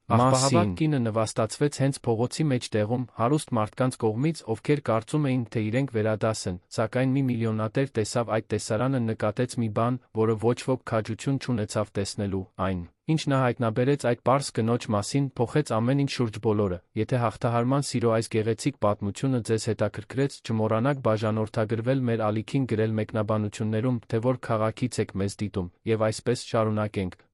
Աղբահավաք կինը նվաստացվեց հենց փողոցի մեջտեղում հարուստ մարդկանց կողմից, ովքեր կարծում էին, թե իրենք վերադաս են, սակայն մի միլիոնատեր տեսավ այդ տեսարանը, նկատեց մի բան, որը ոչ ոք քաջություն չունեցավ տեսնելու, այն, ինչ նա հայտնաբերեց այդ պարզ կնոջ մասին, փոխեց ամեն ինչ շուրջ բոլորը։ Եթե հաղթահարման սիրո այս գեղեցիկ պատմությունը ձեզ հետաքրքրեց, չմոռանաք բաժանորդագրվել մեր ալիքին, գրել մեկնաբանություններում, թե որ քաղաքից եք մեզ դիտում, եւ այսպես շարունակենք։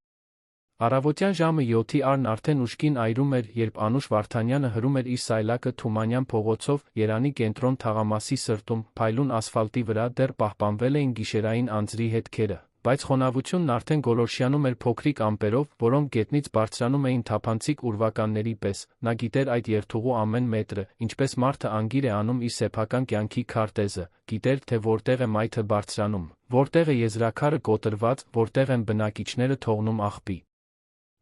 Առավոտյան ժամը 7-ի առն արդեն ուշքին այրում էր, երբ Անուշ Վարդանյանը հրում էր իր սայլակը Թումանյան փողոցով, Երանի կենտրոն թաղամասի սրտում, փայլուն ասֆալտի վրա դեռ պահպանվել էին գիշերային անձրի հետքերը, բայց խոնավությունն արդեն գոլորշիանում էր փոքրիկ ամպերով, որոնք գետնից բարձրանում էին թափանցիկ ուրվականների պես։ Նա գիտեր այդ երթուղու ամեն մետրը, ինչպես մարդը անգիր է անում իր սեփական կյանքի քարտեզը, գիտեր, թե որտեղ է մայթը բարձրանում, որտեղ է եզրաքարը կոտրված, որտեղ են բնակիչները թողնում աղբի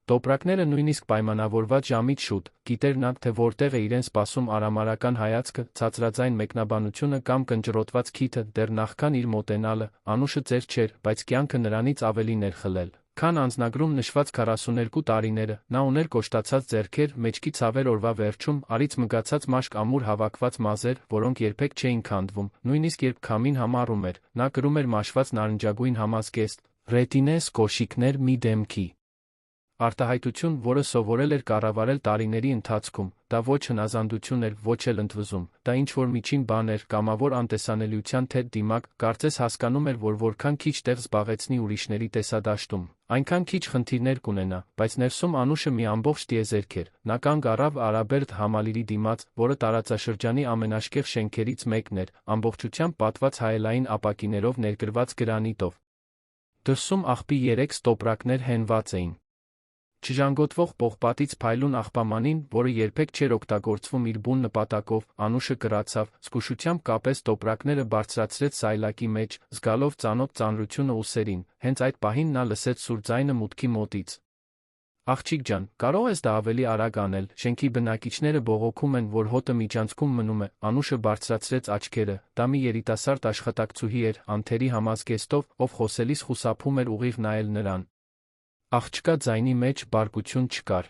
տոպրակները նույնիսկ պայմանավորված ժամից շուտ, գիտեր նա, թե որտեղ է իրեն սպասում արամարական հայացքը, ցածրաձայն մեկնաբանությունը կամ կնճռոտված քիթը, դեռ նախքան իր մոտենալը, Անուշը ծեր չէր, բայց կյանքը նրանից ավելին էր խլել, քան անձնագրում նշված 42 տարիները, նա ուներ կոշտացած ձեռքեր, մեջքի ցավեր օրվա վերջում, արից մգացած մաշկ ամուր հավաքված մազեր, որոնք երբեք չէին քանդվում, նույնիսկ երբ քամին համառում էր, նա կրում էր մաշված նարնջագույն համազգեստ, ռետինես կոշիկներ մի դեմքի արտահայտություն, որը սովորել էր կառավարել տարիների ընթացքում, դա ոչ հնազանդություն էր, ոչ էլ ընդվզում, դա ինչ-որ միջին բան էր, կամավոր անտեսանելիության թեթ դիմակ, կարծես հասկանում էր, որ որքան քիչ տեղ զբաղեցնի ուրիշների տեսադաշտում, այնքան քիչ խնդիրներ կունենա, բայց ներսում Անուշը մի ամբողջ տիեզերք էր, նա կանգ առավ Արաբերդ համալիրի դիմաց, որը տարածաշրջանի ամենաշքեղ շենքերից մեկն էր, ամբողջությամբ պատված հայելային ապակիներով ներկրված գրանիտով։ Դրսում աղբի 3 ստոպրակներ հենված էին։ Չժանգոտվող պողպատից փայլուն աղբամանին, որը երբեք չէր օգտագործվում իր բուն նպատակով, Անուշը կրացավ, զգուշությամբ կապեց տոպրակները, բարձրացրեց սայլակի մեջ, զգալով ծանոթ ծանրությունը ուսերին, հենց այդ պահին նա լսեց սուր ձայնը մուտքի մոտից։ Աղջիկ ջան, կարող ես դա ավելի արագ անել, շենքի բնակիչները բողոքում են, որ հոտը միջանցքում մնում է, Անուշը բարձրացրեց աչքերը, դա մի երիտասարդ աշխատակցուհի էր, անթերի համազգեստով, ով խոսելիս խուսափում էր ուղիղ նայել նրան։ Աղջկա ձայնի մեջ բարկություն չկար։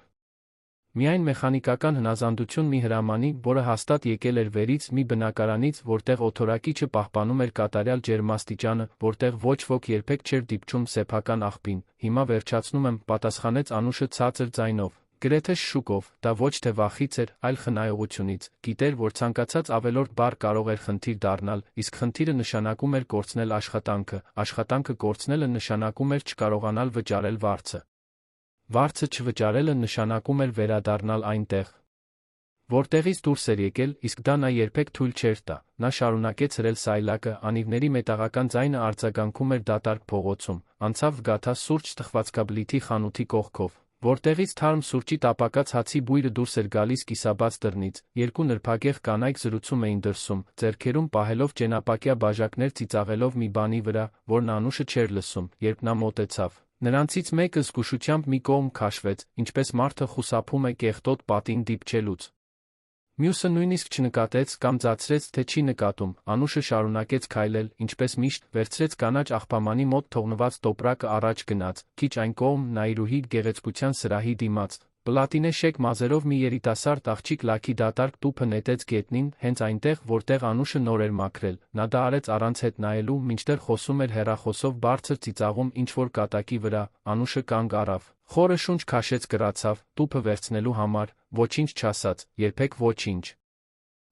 Միայն մեխանիկական հնազանդություն մի հրամանի, որը հաստատ եկել էր վերից մի բնակարանից, որտեղ օդորակիչը պահպանում էր կատարյալ ջերմաստիճանը, որտեղ ոչ ոք երբեք չէր դիպչում սեփական աղբին։ Հիմա վերջացնում եմ, պատասխանեց Անուշը ցածր ձայնով, գրեթե շշուկով, դա ոչ թե վախից էր, այլ խնայողությունից, գիտեր, որ ցանկացած ավելորդ բառ կարող էր խնդիր դառնալ, իսկ խնդիրը նշանակում էր կորցնել աշխատանքը, աշխատանքը կորցնելը նշանակում էր չկարողանալ վճարել վարձը։ Վարձը չվճարելը նշանակում էր վերադառնալ այնտեղ, որտեղից դուրս էր եկել, իսկ դա նա երբեք թույլ չէր տա։ Նա շարունակեց հրել սայլակը, անիվների մետաղական ձայնը արձագանքում էր դատարկ փողոցում, անցավ Գաթա սուրճ թխվածքաբլիթի խանութի կողքով, որտեղից թարմ սուրճի տապակած հացի բույրը դուրս էր գալիս կիսաբաց դռնից, 2 նրբագեղ կանայք զրուցում էին դրսում, ձեռքերում պահելով ճենապակյա բաժակներ ծիծաղելով մի բանի վրա, որն Անուշը չէր լսում, երբ նա մոտեցավ։ Նրանցից մեկը զգուշությամբ մի կողմ քաշվեց, ինչպես մարդը խուսափում է կեղտոտ պատին դիպչելուց։ Մյուսը նույնիսկ չնկատեց կամ ձացրեց, թե չի նկատում, Անուշը շարունակեց քայլել, ինչպես միշտ, վերցրեց կանաչ աղբամանի մոտ թողնված տոպրակը, առաջ գնաց, քիչ այն կողմ, նայրուհի գեղեցկության սրահի դիմաց, պլատինե շեկ մազերով մի երիտասարդ աղջիկ լաքի դատարկ տուփը նետեց գետնին, հենց այնտեղ, որտեղ Անուշը նոր էր մաքրել, նա դա արեց առանց հետ նայելու, մինչդեռ խոսում էր հեռախոսով բարձր ծիծաղում ինչ-որ կատակի վրա, Անուշը կանգ առավ, խորը շունչ քաշեց, կրացավ, տուփը վերցնելու համար, ոչինչ չասաց, երբեք ոչինչ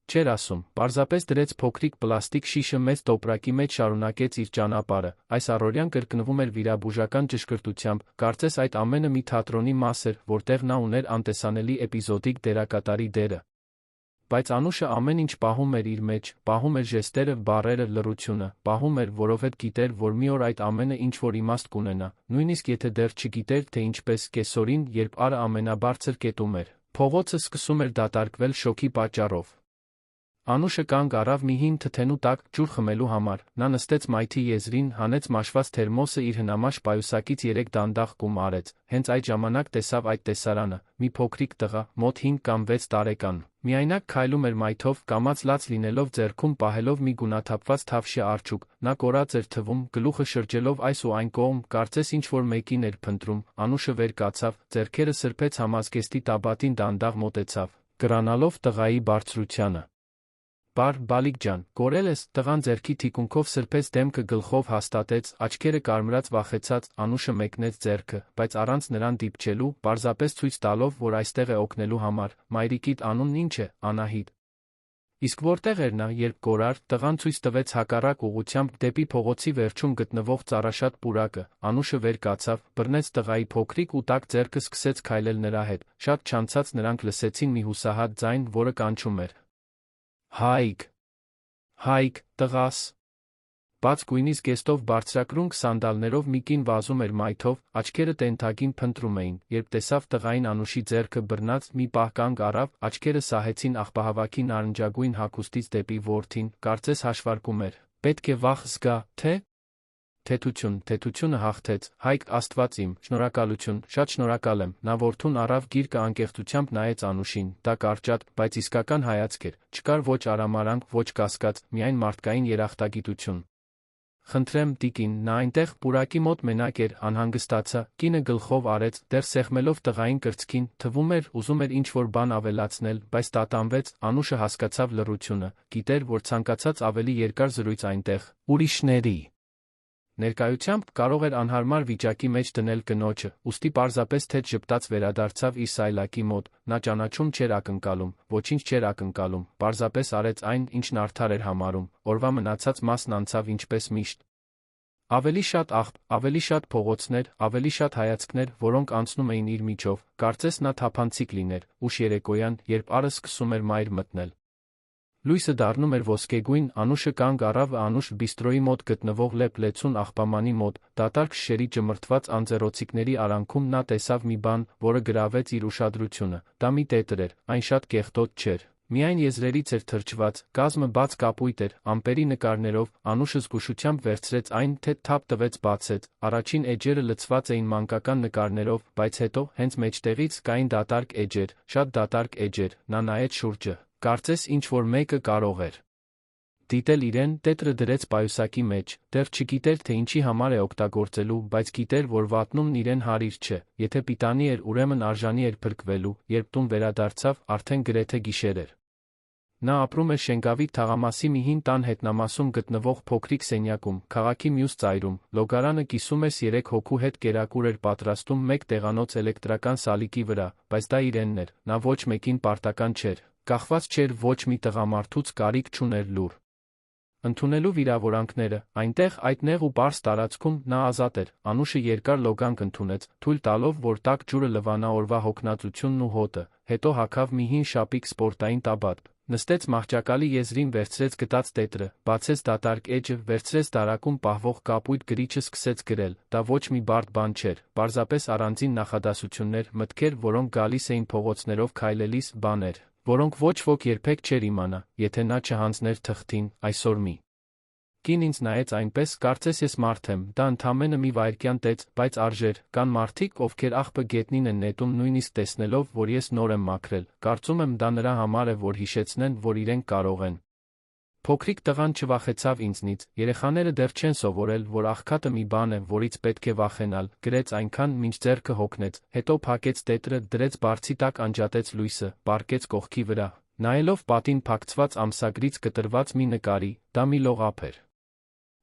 չէր ասում, պարզապես դրեց փոքրիկ պլաստիկ շիշը մեծ տոպրակի մեջ, շարունակեց իր ճանապարհը, այս առօրյան կրկնվում էր վիրաբուժական ճշգրտությամբ, կարծես այդ ամենը մի թատրոնի մաս էր, որտեղ նա ուներ անտեսանելի էպիզոդիկ դերակատարի դերը։ Բայց Անուշը ամեն ինչ պահում էր իր մեջ, պահում էր ժեստերը, բառերը, լռությունը, պահում էր, որովհետև գիտեր, որ մի օր այդ ամենը ինչ-որ իմաստ կունենա, նույնիսկ եթե դեռ չգիտեր, թե ինչպես, կեսօրին, երբ Արը ամենաբարձր կետում էր, փողոցը սկսում էր դատարկվել շոկի պատճառով։ Անուշը կանգ առավ մի հին թթենու տակ ջուր խմելու համար, նա նստեց մայթի եզրին, հանեց մաշված թերմոսը իր հնամաշ պայուսակից 3 դանդաղ կում արեց, հենց այդ ժամանակ տեսավ այդ տեսարանը, մի փոքրիկ տղա, մոտ 5 կամ 6 տարեկան, միայնակ քայլում էր մայթով, կամաց լաց լինելով ձեռքում պահելով մի գունաթափված թավշյա արջուկ, նա կորած էր թվում, գլուխը շրջելով այս ու այն կողմ, կարծես ինչ-որ մեկին էր փնտրում, Անուշը վեր կացավ, ձեռքերը սրբեց համազգեստի տաբատին դանդաղ մոտեցավ, կրանալով տղայի բարձրությանը. Բար, բալիկ ջան, կորել ես, տղան ձեռքի թիկունքով սրբեց դեմքը գլխով հաստատեց, աչքերը կարմրած վախեցած, Անուշը մեկնեց ձեռքը, բայց առանց նրան դիպչելու, պարզապես ցույց տալով, որ այստեղ է օգնելու համար, մայրիկիդ անունն ինչ է, Անահիտ։ Իսկ որտեղ էր նա, երբ կորար, տղան ցույց տվեց հակառակ ուղղությամբ դեպի փողոցի վերջում գտնվող ծառաշատ պուրակը, Անուշը վեր կացավ, բռնեց տղայի փոքրիկ ու տաք ձեռքը սկսեց քայլել նրա հետ, շատ չանցած նրանք լսեցին մի հուսահատ ձայն, որը կանչում էր. Հայկ, հայկ, տղաս։ Բաց գույնի զգեստով բարձրակրունկ սանդալներով մի կին վազում էր մայթով, աչքերը տենթակին փնտրում էին, երբ տեսավ տղային Անուշի ձեռքը բռնած, մի պահ կանգ առավ, աչքերը սահեցին աղբահավաքի նարնջագույն հագուստից դեպի որդին, կարծես հաշվարկում էր, պետք է վախ զգա, թե… Թեթությունը հաղթեց, Հայկ Աստված իմ, շնորհակալություն, շատ շնորհակալ եմ, նա որդուն առավ գիրկը անկեղծությամբ նայեց Անուշին, դա կարճատ, բայց իսկական հայացք էր, չկար ոչ արամարանք, ոչ կասկած, միայն մարդկային երախտագիտություն։ Խնդրեմ, տիկին, նա այնտեղ պուրակի մոտ մենակ էր, անհանգստացա, կինը գլխով արեց, դեռ սեղմելով տղային կրծքին, թվում էր, ուզում էր ինչ-որ բան ավելացնել, բայց տատանվեց, Անուշը հասկացավ լռությունը, գիտեր, որ ցանկացած ավելի երկար զրույց այնտեղ, ուրիշների ներկայությամբ կարող էր անհարմար վիճակի մեջ դնել կնոջը, ուստի պարզապես թեթ ժպտաց վերադարձավ իր սայլակի մոտ, նա ճանաչում չէր ակնկալում, ոչինչ չէր ակնկալում, պարզապես արեց այն, ինչն արդար էր համարում, օրվա մնացած մասն անցավ ինչպես միշտ։ Ավելի շատ աղբ, ավելի շատ փողոցներ, ավելի շատ հայացքներ, որոնք անցնում էին իր միջով, կարծես նա թափանցիկ լիներ, ուշ երեկոյան, երբ առը սկսում էր մայր մտնել։ Լույսը դառնում էր ոսկեգույն, Անուշը կանգ առավ Անուշ բիստրոյի մոտ գտնվող լեփ-լեցուն աղբամանի մոտ, դատարկ շշերի ճմրթված անձեռոցիկների արանքում նա տեսավ մի բան, որը գրավեց իր ուշադրությունը, դա մի տետր էր, այն շատ կեղտոտ չէր, միայն եզրերից էր թրջված, կազմը բաց կապույտ էր, ամպերի նկարներով, Անուշը զգուշությամբ վերցրեց այն, թե թափ տվեց բացեց, առաջին էջերը լցված էին մանկական նկարներով, բայց հետո, հենց մեջտեղից, կային դատարկ էջեր, շատ դատարկ էջեր, նա նայեց շուրջը, կարծես ինչ-որ մեկը կարող էր դիտել իրեն, տետրը դրեց պայուսակի մեջ, դեռ չգիտեր, թե ինչի համար է օգտագործելու, բայց գիտեր, որ վատնումն իրեն հարիր չէ, եթե պիտանի էր, ուրեմն արժանի էր փրկվելու, երբ տուն վերադարձավ, արդեն գրեթե գիշեր էր։ Նա ապրում էր Շենգավիթ թաղամասի մի հին տան հետնամասում գտնվող փոքրիկ սենյակում, քաղաքի մյուս ծայրում, լոգարանը կիսում էր 3 հոգու հետ կերակուր էր պատրաստում մեկ տեղանոց էլեկտրական սալիկի վրա, բայց դա իրենն էր, նա ոչ մեկին պարտական չէր, կախված չէր ոչ մի տղամարդուց կարիք չուներ լուր ընդունելու վիրավորանքները, այնտեղ այդ նեղ ու պարզ տարածքում նա ազատ էր, Անուշը երկար լոգանք ընդունեց, թույլ տալով, որ տաք ջուրը լվանա օրվա հոգնածությունն ու հոտը, հետո հագավ մի հին շապիկ սպորտային տաբատ, նստեց մահճակալի եզրին վերցրեց գտած տետրը, բացեց դատարկ էջը, վերցրեց դարակում պահվող կապույտ գրիչը սկսեց գրել, դա ոչ մի բարդ բան չէր, պարզապես առանձին նախադասություններ, մտքեր, որոնք գալիս էին փողոցներով քայլելիս, բաներ, որոնք ոչ ոք երբեք չէր իմանա, եթե նա չհանձներ թղթին, այսօր մի կին ինձ նայեց այնպես, կարծես ես մարդ եմ, դա ընդամենը մի վայրկյան տեց, բայց արժեր, կան մարդիկ, ովքեր աղբը գետնին են նետում նույնիսկ տեսնելով, որ ես նոր եմ մաքրել, կարծում եմ դա նրա համար է, որ հիշեցնեն, որ իրենք կարող են։ Փոքրիկ տղան չվախեցավ ինձնից, երեխաները դեռ չեն սովորել, որ աղքատը մի բան է, որից պետք է վախենալ, գրեց այնքան, մինչ ձեռքը հոգնեց, հետո փակեց տետրը, դրեց բարձի տակ անջատեց լույսը, պառկեց կողքի վրա, նայելով պատին փակցված ամսագրից կտրված մի նկարի, դա մի լողափ էր։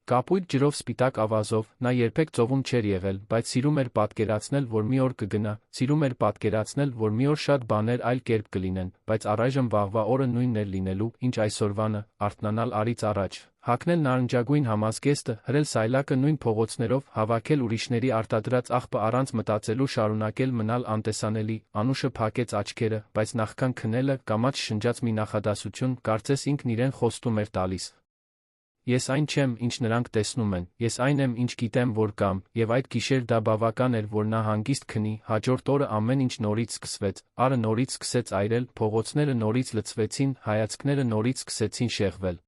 Կապույտ ջրով սպիտակ ավազով, նա երբեք ծովում չէր եղել, բայց սիրում էր պատկերացնել, որ մի օր կգնա, սիրում էր պատկերացնել, որ մի օր շատ բաներ այլ կերպ կլինեն, բայց առայժմ վաղվա օրը նույնն էր լինելու, ինչ այսօրվանը, արթնանալ առից առաջ, հագնել նարնջագույն համազգեստը, հրել սայլակը նույն փողոցներով, հավաքել ուրիշների արտադրած աղբը առանց մտածելու շարունակել մնալ անտեսանելի, Անուշը փակեց աչքերը, բայց նախքան քնելը, կամաց շնջաց մի նախադասություն, կարծես ինքն իրեն խոստում էր տալիս։ Ես այն չեմ, ինչ նրանք տեսնում են, ես այն եմ, ինչ գիտեմ, որ կամ, եւ այդ գիշեր դա բավական էր, որ նա հանգիստ քնի, հաջորդ օրը ամեն ինչ նորից սկսվեց, արը նորից սկսեց այրել, փողոցները նորից լցվեցին, հայացքները նորից սկսեցին շեղվել։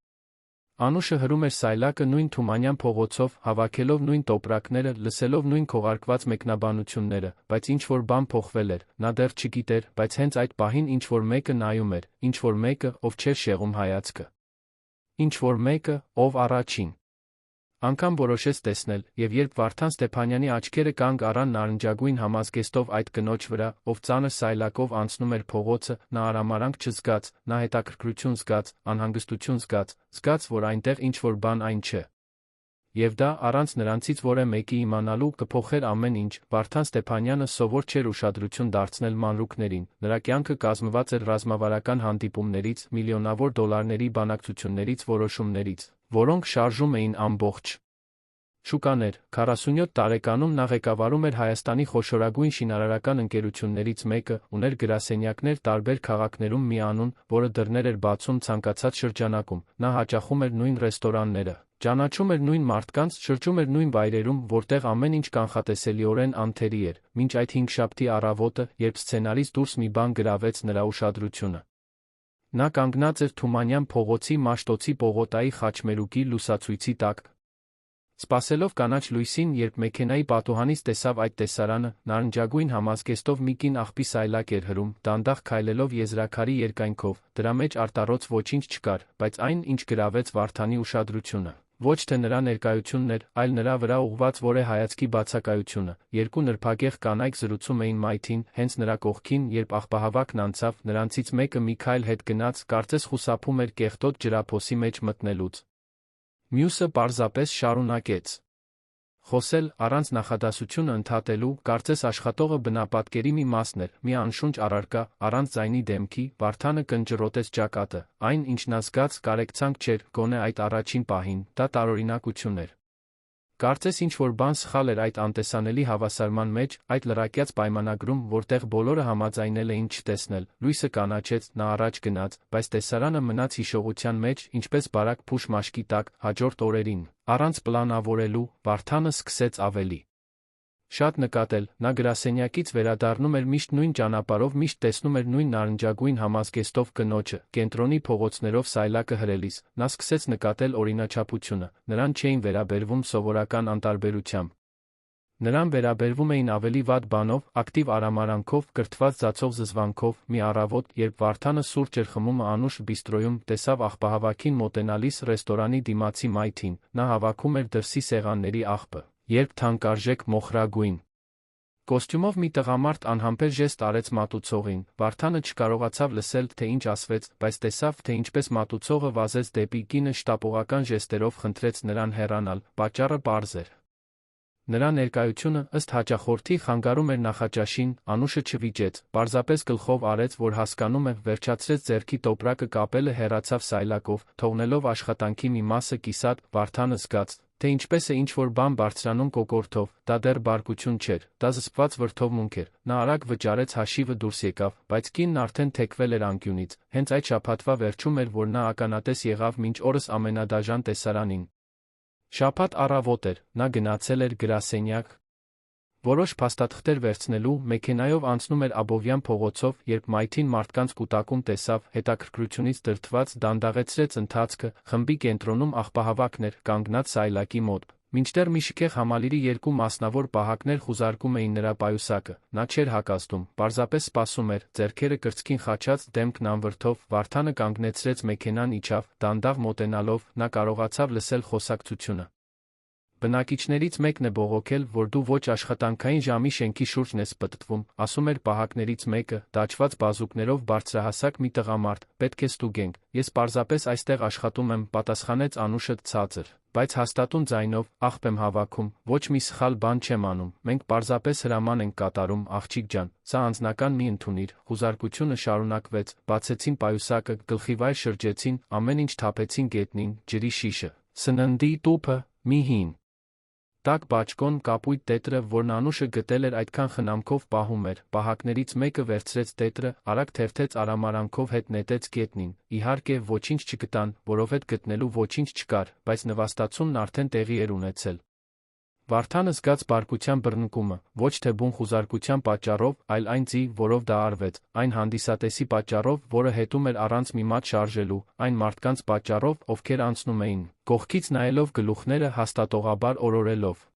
Անուշը հրում էր սայլակը նույն Թումանյան փողոցով, հավաքելով նույն տոպրակները, լսելով նույն քողարկված մեկնաբանությունները, բայց ինչ-որ բան փոխվել էր, նա դեռ չգիտեր, բայց հենց այդ պահին ինչ-որ մեկը նայում էր, ինչ-որ մեկը, ով չէր շեղում հայացքը։ Ինչ-որ մեկը, ով առաջին անգամ որոշեց տեսնել, եւ երբ Վարդան Ստեփանյանի աչքերը կանգ առան նարնջագույն համազգեստով այդ կնոջ վրա, ով ծանր սայլակով անցնում էր փողոցը, նա արամարանք չզգաց, նա հետաքրքրություն զգաց, անհանգստություն զգաց, որ այնտեղ ինչ-որ բան այն չէ։ Եվ դա, առանց նրանցից որևէ մեկի իմանալու, կփոխեր ամեն ինչ։ Վարդան Ստեփանյանը սովոր չէր ուշադրություն դարձնել մանրուքներին, նրա կյանքը կազմված էր ռազմավարական հանդիպումներից, միլիոնավոր դոլարների բանակցություններից, որոշումներից, որոնք շարժում էին ամբողջ շուկաներ։ 47 տարեկանում նա ղեկավարում էր Հայաստանի խոշորագույն շինարարական ընկերություններից մեկը, ուներ գրասենյակներ տարբեր քաղաքներում մի անուն, որը դռներ էր բացում ցանկացած շրջանակում, նա հաճախում էր նույն ռեստորանները, ճանաչում էր նույն մարդկանց, շրջում էր նույն վայրերում, որտեղ ամեն ինչ կանխատեսելիորեն անթերի էր, մինչ այդ հինգշաբթի առավոտը, երբ սցենարից դուրս մի բան գրավեց նրա ուշադրությունը։ Նա կանգնած էր Թումանյան փողոցի Մաշտոցի պողոտայի խաչմերուկի լուսացույցի տակ, սպասելով կանաչ լույսին, երբ մեքենայի պատուհանից տեսավ այդ տեսարանը, նարնջագույն համազգեստով մի կին աղբի սայլակ էր հրում, դանդաղ քայլելով եզրաքարի երկայնքով, դրա մեջ արտառոց ոչինչ չկար, բայց այն, ինչ գրավեց Վարդանի ուշադրությունը, ոչ թե նրա ներկայությունն էր, այլ նրա վրա ուղղված որե հայացքի բացակայությունը։ Երկու նրբագեղ կանայք զրուցում էին մայթին, հենց նրա կողքին, երբ աղբահավաքն անցավ, նրանցից մեկը մի քայլ հետ գնաց, կարծես խուսափում էր կեղտոտ ջրափոսի մեջ մտնելուց։ Մյուսը պարզապես շարունակեց խոսել, առանց նախադասությունը ընդհատելու, կարծես աշխատողը բնապատկերի մի մասն էր, մի անշունչ առարկա, առանց ձայնի դեմքի, Վարդանը կնճռոտեց ճակատը, այն, ինչ նա զգաց, կարեկցանք չէր, գոնե այդ առաջին պահին, դա տարօրինակություն էր։ Կարծես ինչ-որ բան սխալ էր այդ անտեսանելի հավասարման մեջ, այդ լրակյաց պայմանագրում, որտեղ բոլորը համաձայնել էին չտեսնել, լույսը կանաչեց, նա առաջ գնաց, բայց տեսարանը մնաց հիշողության մեջ, ինչպես բարակ փուշ մաշկի տակ, հաջորդ օրերին, առանց պլանավորելու, Վարդանը սկսեց ավելի շատ նկատել, նա գրասենյակից վերադառնում էր միշտ նույն ճանապարհով, միշտ տեսնում էր նույն նարնջագույն համազգեստով կնոջը, կենտրոնի փողոցներով սայլակը հրելիս, նա սկսեց նկատել օրինաչափությունը, նրան չէին վերաբերվում սովորական անտարբերությամբ։ Նրան վերաբերվում էին ավելի վատ բանով, ակտիվ արամարանքով, կրթված ծածող զզվանքով։ Մի առավոտ, երբ Վարդանը սուրճ էր խմում Անուշ բիստրոյում, տեսավ աղբահավաքին մոտենալիս ռեստորանի դիմացի մայթին, նա հավաքում էր դրսի սեղանների աղբը, երբ թանկարժեք մոխրագույն կոստյումով մի տղամարդ անհամբեր ժեստ արեց մատուցողին, Վարդանը չկարողացավ լսել, թե ինչ ասվեց, բայց տեսավ, թե ինչպես մատուցողը վազեց դեպի կինը, շտապողական ժեստերով խնդրեց նրան հեռանալ, պատճառը պարզ էր։ Նրա ներկայությունը, ըստ հաճախորդի, խանգարում էր նախաճաշին, Անուշը չվիճեց, պարզապես գլխով արեց, որ հասկանում է, վերջացրեց ձեռքի տոպրակը կապելը, հեռացավ սայլակով, թողնելով աշխատանքի մի մասը կիսատ, Վարդանը զգաց, թե ինչպես է ինչ-որ բան բարձրանում կոկորդով, դա դեռ բարկություն չէր, դա զսպված վրդովմունք էր, նա արագ վճարեց հաշիվը դուրս եկավ, բայց կինն արդեն թեքվել էր անկյունից, հենց այդ շաբաթվա վերջում էր, որ նա ականատես եղավ մինչ օրս ամենադաժան տեսարանին։ Շաբաթ առավոտ էր, նա գնացել էր գրասենյակ, որոշ փաստաթղթեր վերցնելու, մեքենայով անցնում էր Աբովյան փողոցով, երբ մայթին մարդկանց կուտակում տեսավ, հետաքրքրությունից դրդված, դանդաղեցրեց ընթացքը, խմբի կենտրոնում աղբահավաքն էր, կանգնած սայլակի մոտ, մինչդեռ մի շքեղ համալիրի երկու մասնավոր պահակներ խուզարկում էին նրա պայուսակը, նա չէր հակազդում, պարզապես սպասում էր, ձեռքերը կրծքին խաչած, դեմքն անվրդով, Վարդանը կանգնեցրեց մեքենան, իջավ, դանդաղ մոտենալով, նա կարողացավ լսել խոսակցությունը։ Բնակիչներից մեկն է բողոքել, որ դու ոչ աշխատանքային ժամի շենքի շուրջն ես պտտվում, ասում էր պահակներից մեկը, դաջված բազուկներով բարձրահասակ մի տղամարդ, պետք է ստուգենք, ես պարզապես այստեղ աշխատում եմ, պատասխանեց Անուշը ցածր, բայց հաստատուն ձայնով, աղբ եմ հավաքում, ոչ մի սխալ բան չեմ անում, մենք պարզապես հրաման ենք կատարում, աղջիկ ջան, սա անձնական մի ընդունիր, խուզարկությունը շարունակվեց, բացեցին պայուսակը, գլխիվայր շրջեցին, ամեն ինչ թափեցին գետնին, ջրի շիշը, սննդի տուփը, մի հին Տաք բաճկոն կապույտ տետրը, որն Անուշը գտել էր այդքան խնամքով պահում էր, պահակներից մեկը վերցրեց տետրը, արագ թերթեց արամարանքով հետ նետեց գետնին, իհարկե ոչինչ չգտան, որովհետև գտնելու ոչինչ չկար, բայց նվաստացումն արդեն տեղի էր ունեցել։ Վարդանը զգաց բարկության բռնկումը, ոչ թե բուն խուզարկության պատճառով, այլ այն ձի, որով դա արվեց, այն հանդիսատեսի պատճառով, որը հետում էր առանց մի մատ շարժելու, այն մարդկանց պատճառով, ովքեր անցնում էին, կողքից նայելով գլուխները հաստատողաբար օրորելով։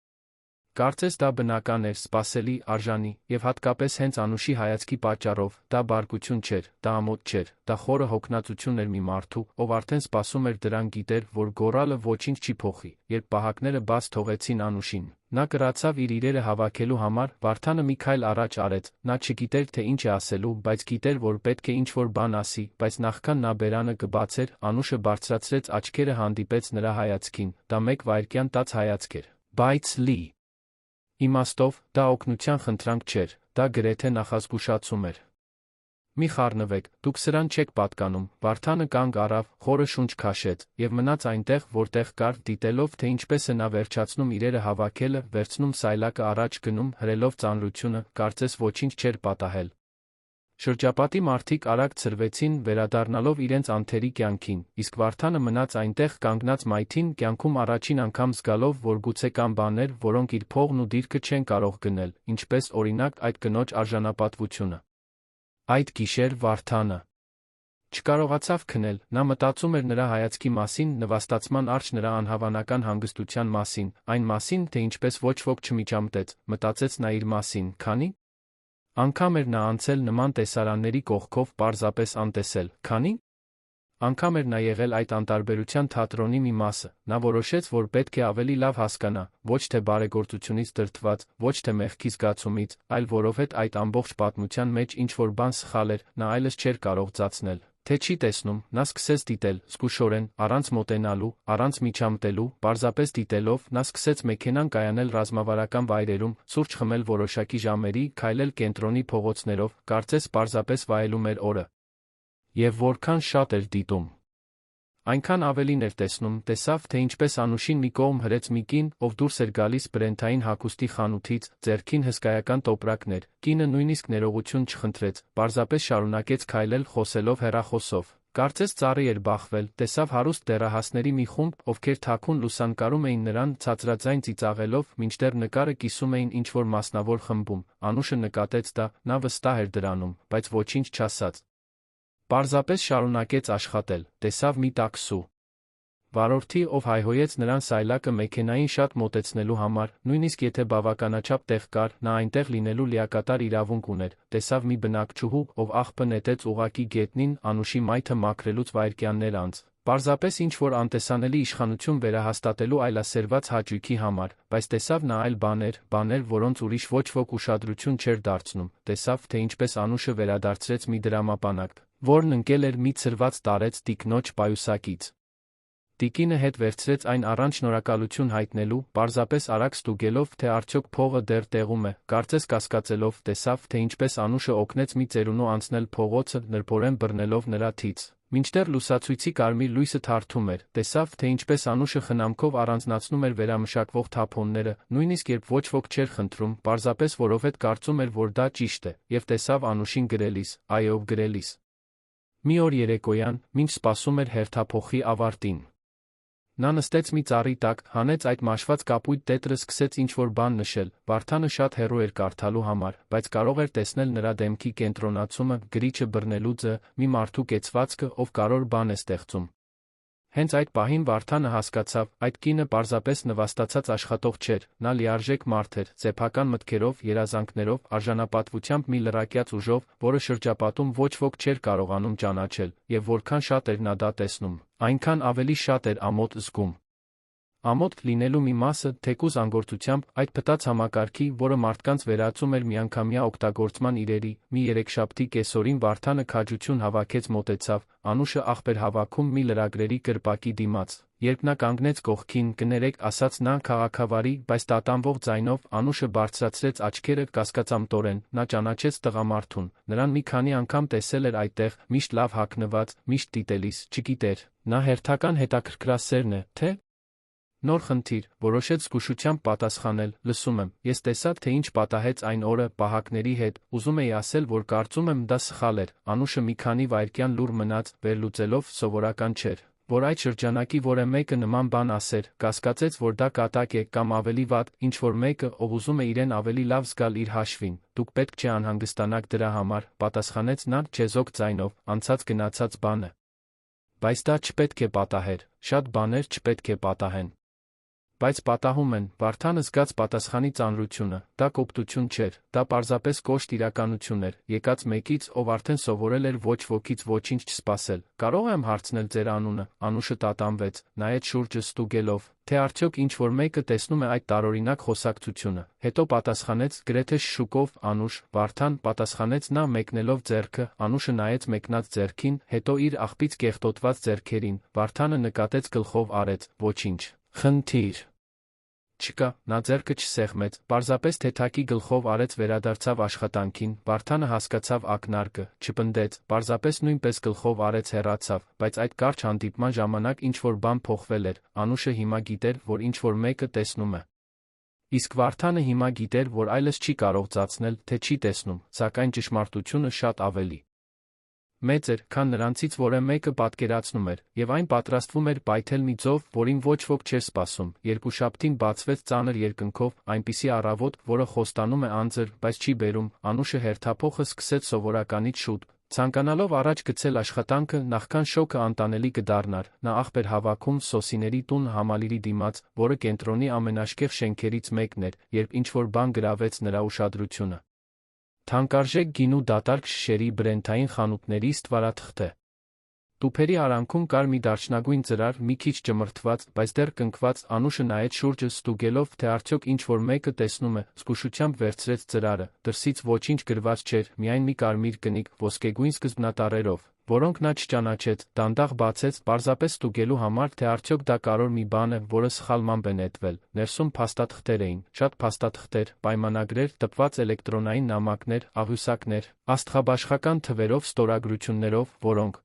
Կարծես դա բնական էր, սպասելի, արժանի, և հատկապես հենց Անուշի հայացքի պատճառով, դա բարկություն չէր, դա ամոթ չէր, դա խորը հոգնածություն էր մի մարդու, ով արդեն սպասում էր դրան գիտեր, որ գոռալը ոչինչ չի փոխի, երբ պահակները բաց թողեցին Անուշին։ Նա կրացավ իր իրերը հավաքելու համար, Վարդանը մի քայլ առաջ արեց, նա չգիտեր, թե ինչ է ասելու, բայց գիտեր, որ պետք է ինչ-որ բան ասի, բայց նախքան նա բերանը կբացեր, Անուշը բարձրացրեց աչքերը հանդիպեց նրա հայացքին, դա մեկ վայրկյան տաց հայացք էր, բայց լի իմաստով, դա օգնության խնդրանք չէր, դա գրեթե նախազգուշացում էր։ Մի խառնվեք, դուք սրան չեք պատկանում, Վարդանը կանգ առավ, խորը շունչ քաշեց, և մնաց այնտեղ, որտեղ կար, դիտելով, թե ինչպես է նա վերջացնում իրերը հավաքելը, վերցնում սայլակը առաջ գնում, հրելով ծանրությունը, կարծես ոչինչ չէր պատահել։ Շրջապատի մարդիկ արագ ցրվեցին, վերադառնալով իրենց անթերի կյանքին, իսկ Վարդանը մնաց այնտեղ կանգնած մայթին, կյանքում առաջին անգամ զգալով, որ գուցե կան բաներ, որոնք իր փողն ու դիրքը չեն կարող գնել, ինչպես օրինակ այդ կնոջ արժանապատվությունը։ Այդ գիշեր Վարդանը չկարողացավ քնել, նա մտածում էր նրա հայացքի մասին, նվաստացման արջ նրա անհավանական հանգստության մասին, այն մասին, թե ինչպես ոչ ոք չմիջամտեց, մտածեց նա իր մասին, քանի անգամ էր նա անցել նման տեսարանների կողքով պարզապես անտեսել, քանի անգամ էր նա եղել այդ անտարբերության թատրոնի մի մասը, նա որոշեց, որ պետք է ավելի լավ հասկանա, ոչ թե բարեգործությունից դրդված, ոչ թե մեղքի զգացումից, այլ որովհետև այդ ամբողջ պատմության մեջ ինչ-որ բան սխալ էր, նա այլևս չէր կարող ծածնել, թե չի տեսնում, նա սկսեց դիտել, զգուշորեն, առանց մոտենալու, առանց միջամտելու, պարզապես դիտելով, նա սկսեց մեքենան կայանել ռազմավարական վայրերում, սուրճ խմել որոշակի ժամերի, քայլել կենտրոնի փողոցներով, կարծես պարզապես վայելում էր օրը։ Եվ որքան շատ էր դիտում, այնքան ավելին էր տեսնում, տեսավ, թե ինչպես Անուշին մի կողմ հրեց մի կին, ով դուրս էր գալիս բրենդային հագուստի խանութից, ձեռքին հսկայական տոպրակներ, կինը նույնիսկ ներողություն չխնդրեց, պարզապես շարունակեց քայլել խոսելով հեռախոսով, կարծես ծառի էր բախվել, տեսավ հարուստ դեռահասների մի խումբ, ովքեր թաքուն լուսանկարում էին նրան, ցածրաձայն ծիծաղելով, մինչդեռ նկարը կիսում էին ինչ-որ մասնավոր խմբում, Անուշը նկատեց դա, նա վստահ էր դրանում, բայց ոչինչ չասաց։ Պարզապես շարունակեց աշխատել, տեսավ մի տաքսու վարորդի, ով հայհոյեց նրան սայլակը մեքենային շատ մոտեցնելու համար, նույնիսկ եթե բավականաչափ տեղ կար, նա այնտեղ լինելու լիակատար իրավունք ուներ, տեսավ մի բնակչուհու, ով աղբը նետեց ուղղակի գետնին, Անուշի մայթը մաքրելուց վայրկյաններ անց, պարզապես ինչ-որ անտեսանելի իշխանություն վերահաստատելու այլասերված հաճույքի համար, բայց տեսավ նա այլ բաներ, որոնց ուրիշ ոչ ոք ուշադրություն չէր դարձնում, տեսավ, թե ինչպես Անուշը վերադարձրեց մի դրամապանակ, որն ընկել էր մի ցրված տարեց տիկնոջ պայուսակից։ Տիկինը հետ վերցրեց այն առանց շնորհակալություն հայտնելու, պարզապես արագ ստուգելով, թե արդյոք փողը դեռ տեղում է, կարծես կասկածելով, տեսավ, թե ինչպես Անուշը օգնեց մի ծերունու անցնել փողոցը, նրբորեն բռնելով նրա թից։ Մինչդեռ լուսացույցի կարմիր լույսը թարթում էր, տեսավ, թե ինչպես Անուշը խնամքով առանձնացնում էր վերամշակվող թափոնները, նույնիսկ երբ ոչ ոք չէր խնդրում, պարզապես որովհետև կարծում էր, որ դա ճիշտ է, և տեսավ Անուշին գրելիս, այո, գրելիս։ Մի օր երեկոյան, մինչ սպասում էր հերթափոխի ավարտին, նա նստեց մի ծառի տակ, հանեց այդ մաշված կապույտ տետրը, սկսեց ինչ-որ բան նշել, Վարդանը շատ հեռու էր կարդալու համար, բայց կարող էր տեսնել նրա դեմքի կենտրոնացումը, գրիչը բռնելու ձը, մի մարդու կեցվածքը, ով կարևոր բան է ստեղծում։ Հենց այդ պահին Վարդանը հասկացավ, այդ կինը պարզապես նվաստացած աշխատող չէր, նա լիարժեք մարդ էր, սեփական մտքերով, երազանքներով, արժանապատվությամբ մի լրակյաց ուժով, որը շրջապատում ոչ ոք չէր կարողանում ճանաչել, և որքան շատ էր նա դա տեսնում, այնքան ավելի շատ էր ամոթ զգում։ Ամոթ լինելու մի մասը, թեկուզ անգործությամբ, այդ փտած համակարգի, որը մարդկանց վերածում էր միանգամյա օգտագործման իրերի, մի երեքշաբթի կեսօրին Վարդանը քաջություն հավաքեց մոտեցավ, Անուշը աղբ էր հավաքում մի լրագրերի կրպակի դիմաց, երբ նա կանգնեց կողքին, կներեք, ասաց նա քաղաքավարի, բայց տատանվող ձայնով, Անուշը բարձրացրեց աչքերը կասկածամտորեն, նա ճանաչեց տղամարդուն, նրան մի քանի անգամ տեսել էր այդտեղ, միշտ լավ հագնված, միշտ դիտելիս, չգիտեր, նա հերթական հետաքրքրասերն է, թե Նոր խնդիր, որոշեց զգուշությամբ պատասխանել, լսում եմ, ես տեսա, թե ինչ պատահեց այն օրը պահակների հետ, ուզում էի ասել, որ կարծում եմ դա սխալ էր, Անուշը մի քանի վայրկյան լուռ մնաց, վերլուծելով, սովորական չէր, որ այդ շրջանակի որևէ մեկը նման բան ասեր, կասկածեց, որ դա կատակ է, կամ ավելի վատ, ինչ-որ մեկը, ով ուզում է իրեն ավելի լավ զգալ իր հաշվին, դուք պետք չէ անհանգստանաք դրա համար, պատասխանեց նա չեզոք ձայնով, անցած գնացած բան է։ Բայց դա չպետք է պատահեր, շատ բաներ չպետք է պատահեն։ Բայց պատահում են, Վարդանը զգաց պատասխանի ծանրությունը, դա կոպտություն չէր, դա պարզապես կոշտ իրականություն էր, եկած մեկից, ով արդեն սովորել էր ոչ ոքից ոչինչ չսպասել, կարող եմ հարցնել ձեր անունը, Անուշը տատանվեց, նայեց շուրջը ստուգելով, թե արդյոք ինչ-որ մեկը տեսնում է այդ տարօրինակ խոսակցությունը, հետո պատասխանեց գրեթե շշուկով, Անուշ, Վարդան, պատասխանեց նա մեկնելով ձեռքը, Անուշը նայեց մեկնած ձեռքին, հետո իր աղբից կեղտոտված ձեռքերին, Վարդանը նկատեց գլխով արեց, ոչինչ։ Խնդիր չկա, նա ձեռքը չսեղմեց, պարզապես թեթակի գլխով արեց վերադարձավ աշխատանքին, Վարդանը հասկացավ ակնարկը, չպնդեց, պարզապես նույնպես գլխով արեց հեռացավ, բայց այդ կարճ հանդիպման ժամանակ ինչ-որ բան փոխվել էր, Անուշը հիմա գիտեր, որ ինչ-որ մեկը տեսնում է։ Իսկ Վարդանը հիմա գիտեր, որ այլս չի կարող ծածնել, թե չի տեսնում, սակայն ճշմարտությունը շատ ավելի մեծ էր, քան նրանցից որևէ մեկը պատկերացնում էր, եւ այն պատրաստվում էր պայթել մի ծով, որին ոչ ոք չէր սպասում, երկուշաբթին բացվեց ծանր երկնքով, այնպիսի առավոտ, որը խոստանում է անձր, բայց չի բերում, Անուշը հերթափոխը սկսեց սովորականից շուտ, ցանկանալով առաջ գցել աշխատանքը, նախքան շոկը անտանելի կդառնար, նա աղբ էր հավաքում Սոսիների տուն համալիրի դիմաց, որը կենտրոնի ամենաշքեղ շենքերից մեկն էր, երբ ինչ-որ բան գրավեց նրա ուշադրությունը։ Թանկարժեք գինու դատարկ շշերի բրենդային խանութների ստվարաթղթե։ Տուփերի արանքում կար մի դարչնագույն ծրար, մի քիչ ճմրթված, բայց դեռ կնքված, Անուշը նայեց շուրջը ստուգելով, թե արդյոք ինչ-որ մեկը տեսնում է, զգուշությամբ վերցրեց ծրարը, դրսից ոչինչ գրված չէր, միայն մի կարմիր կնիկ, ոսկեգույն սկզբնատառերով, որոնք նա չճանաչեց, դանդաղ բացեց, պարզապես ստուգելու համար, թե արդյոք դա կարևոր մի բան է, որը սխալմամբ է նետվել, ներսում փաստաթղթեր էին, շատ փաստաթղթեր, պայմանագրեր, տպված էլեկտրոնային նամակներ, աղյուսակներ, աստղաբաշխական թվերով ստորագրություններով, որոնք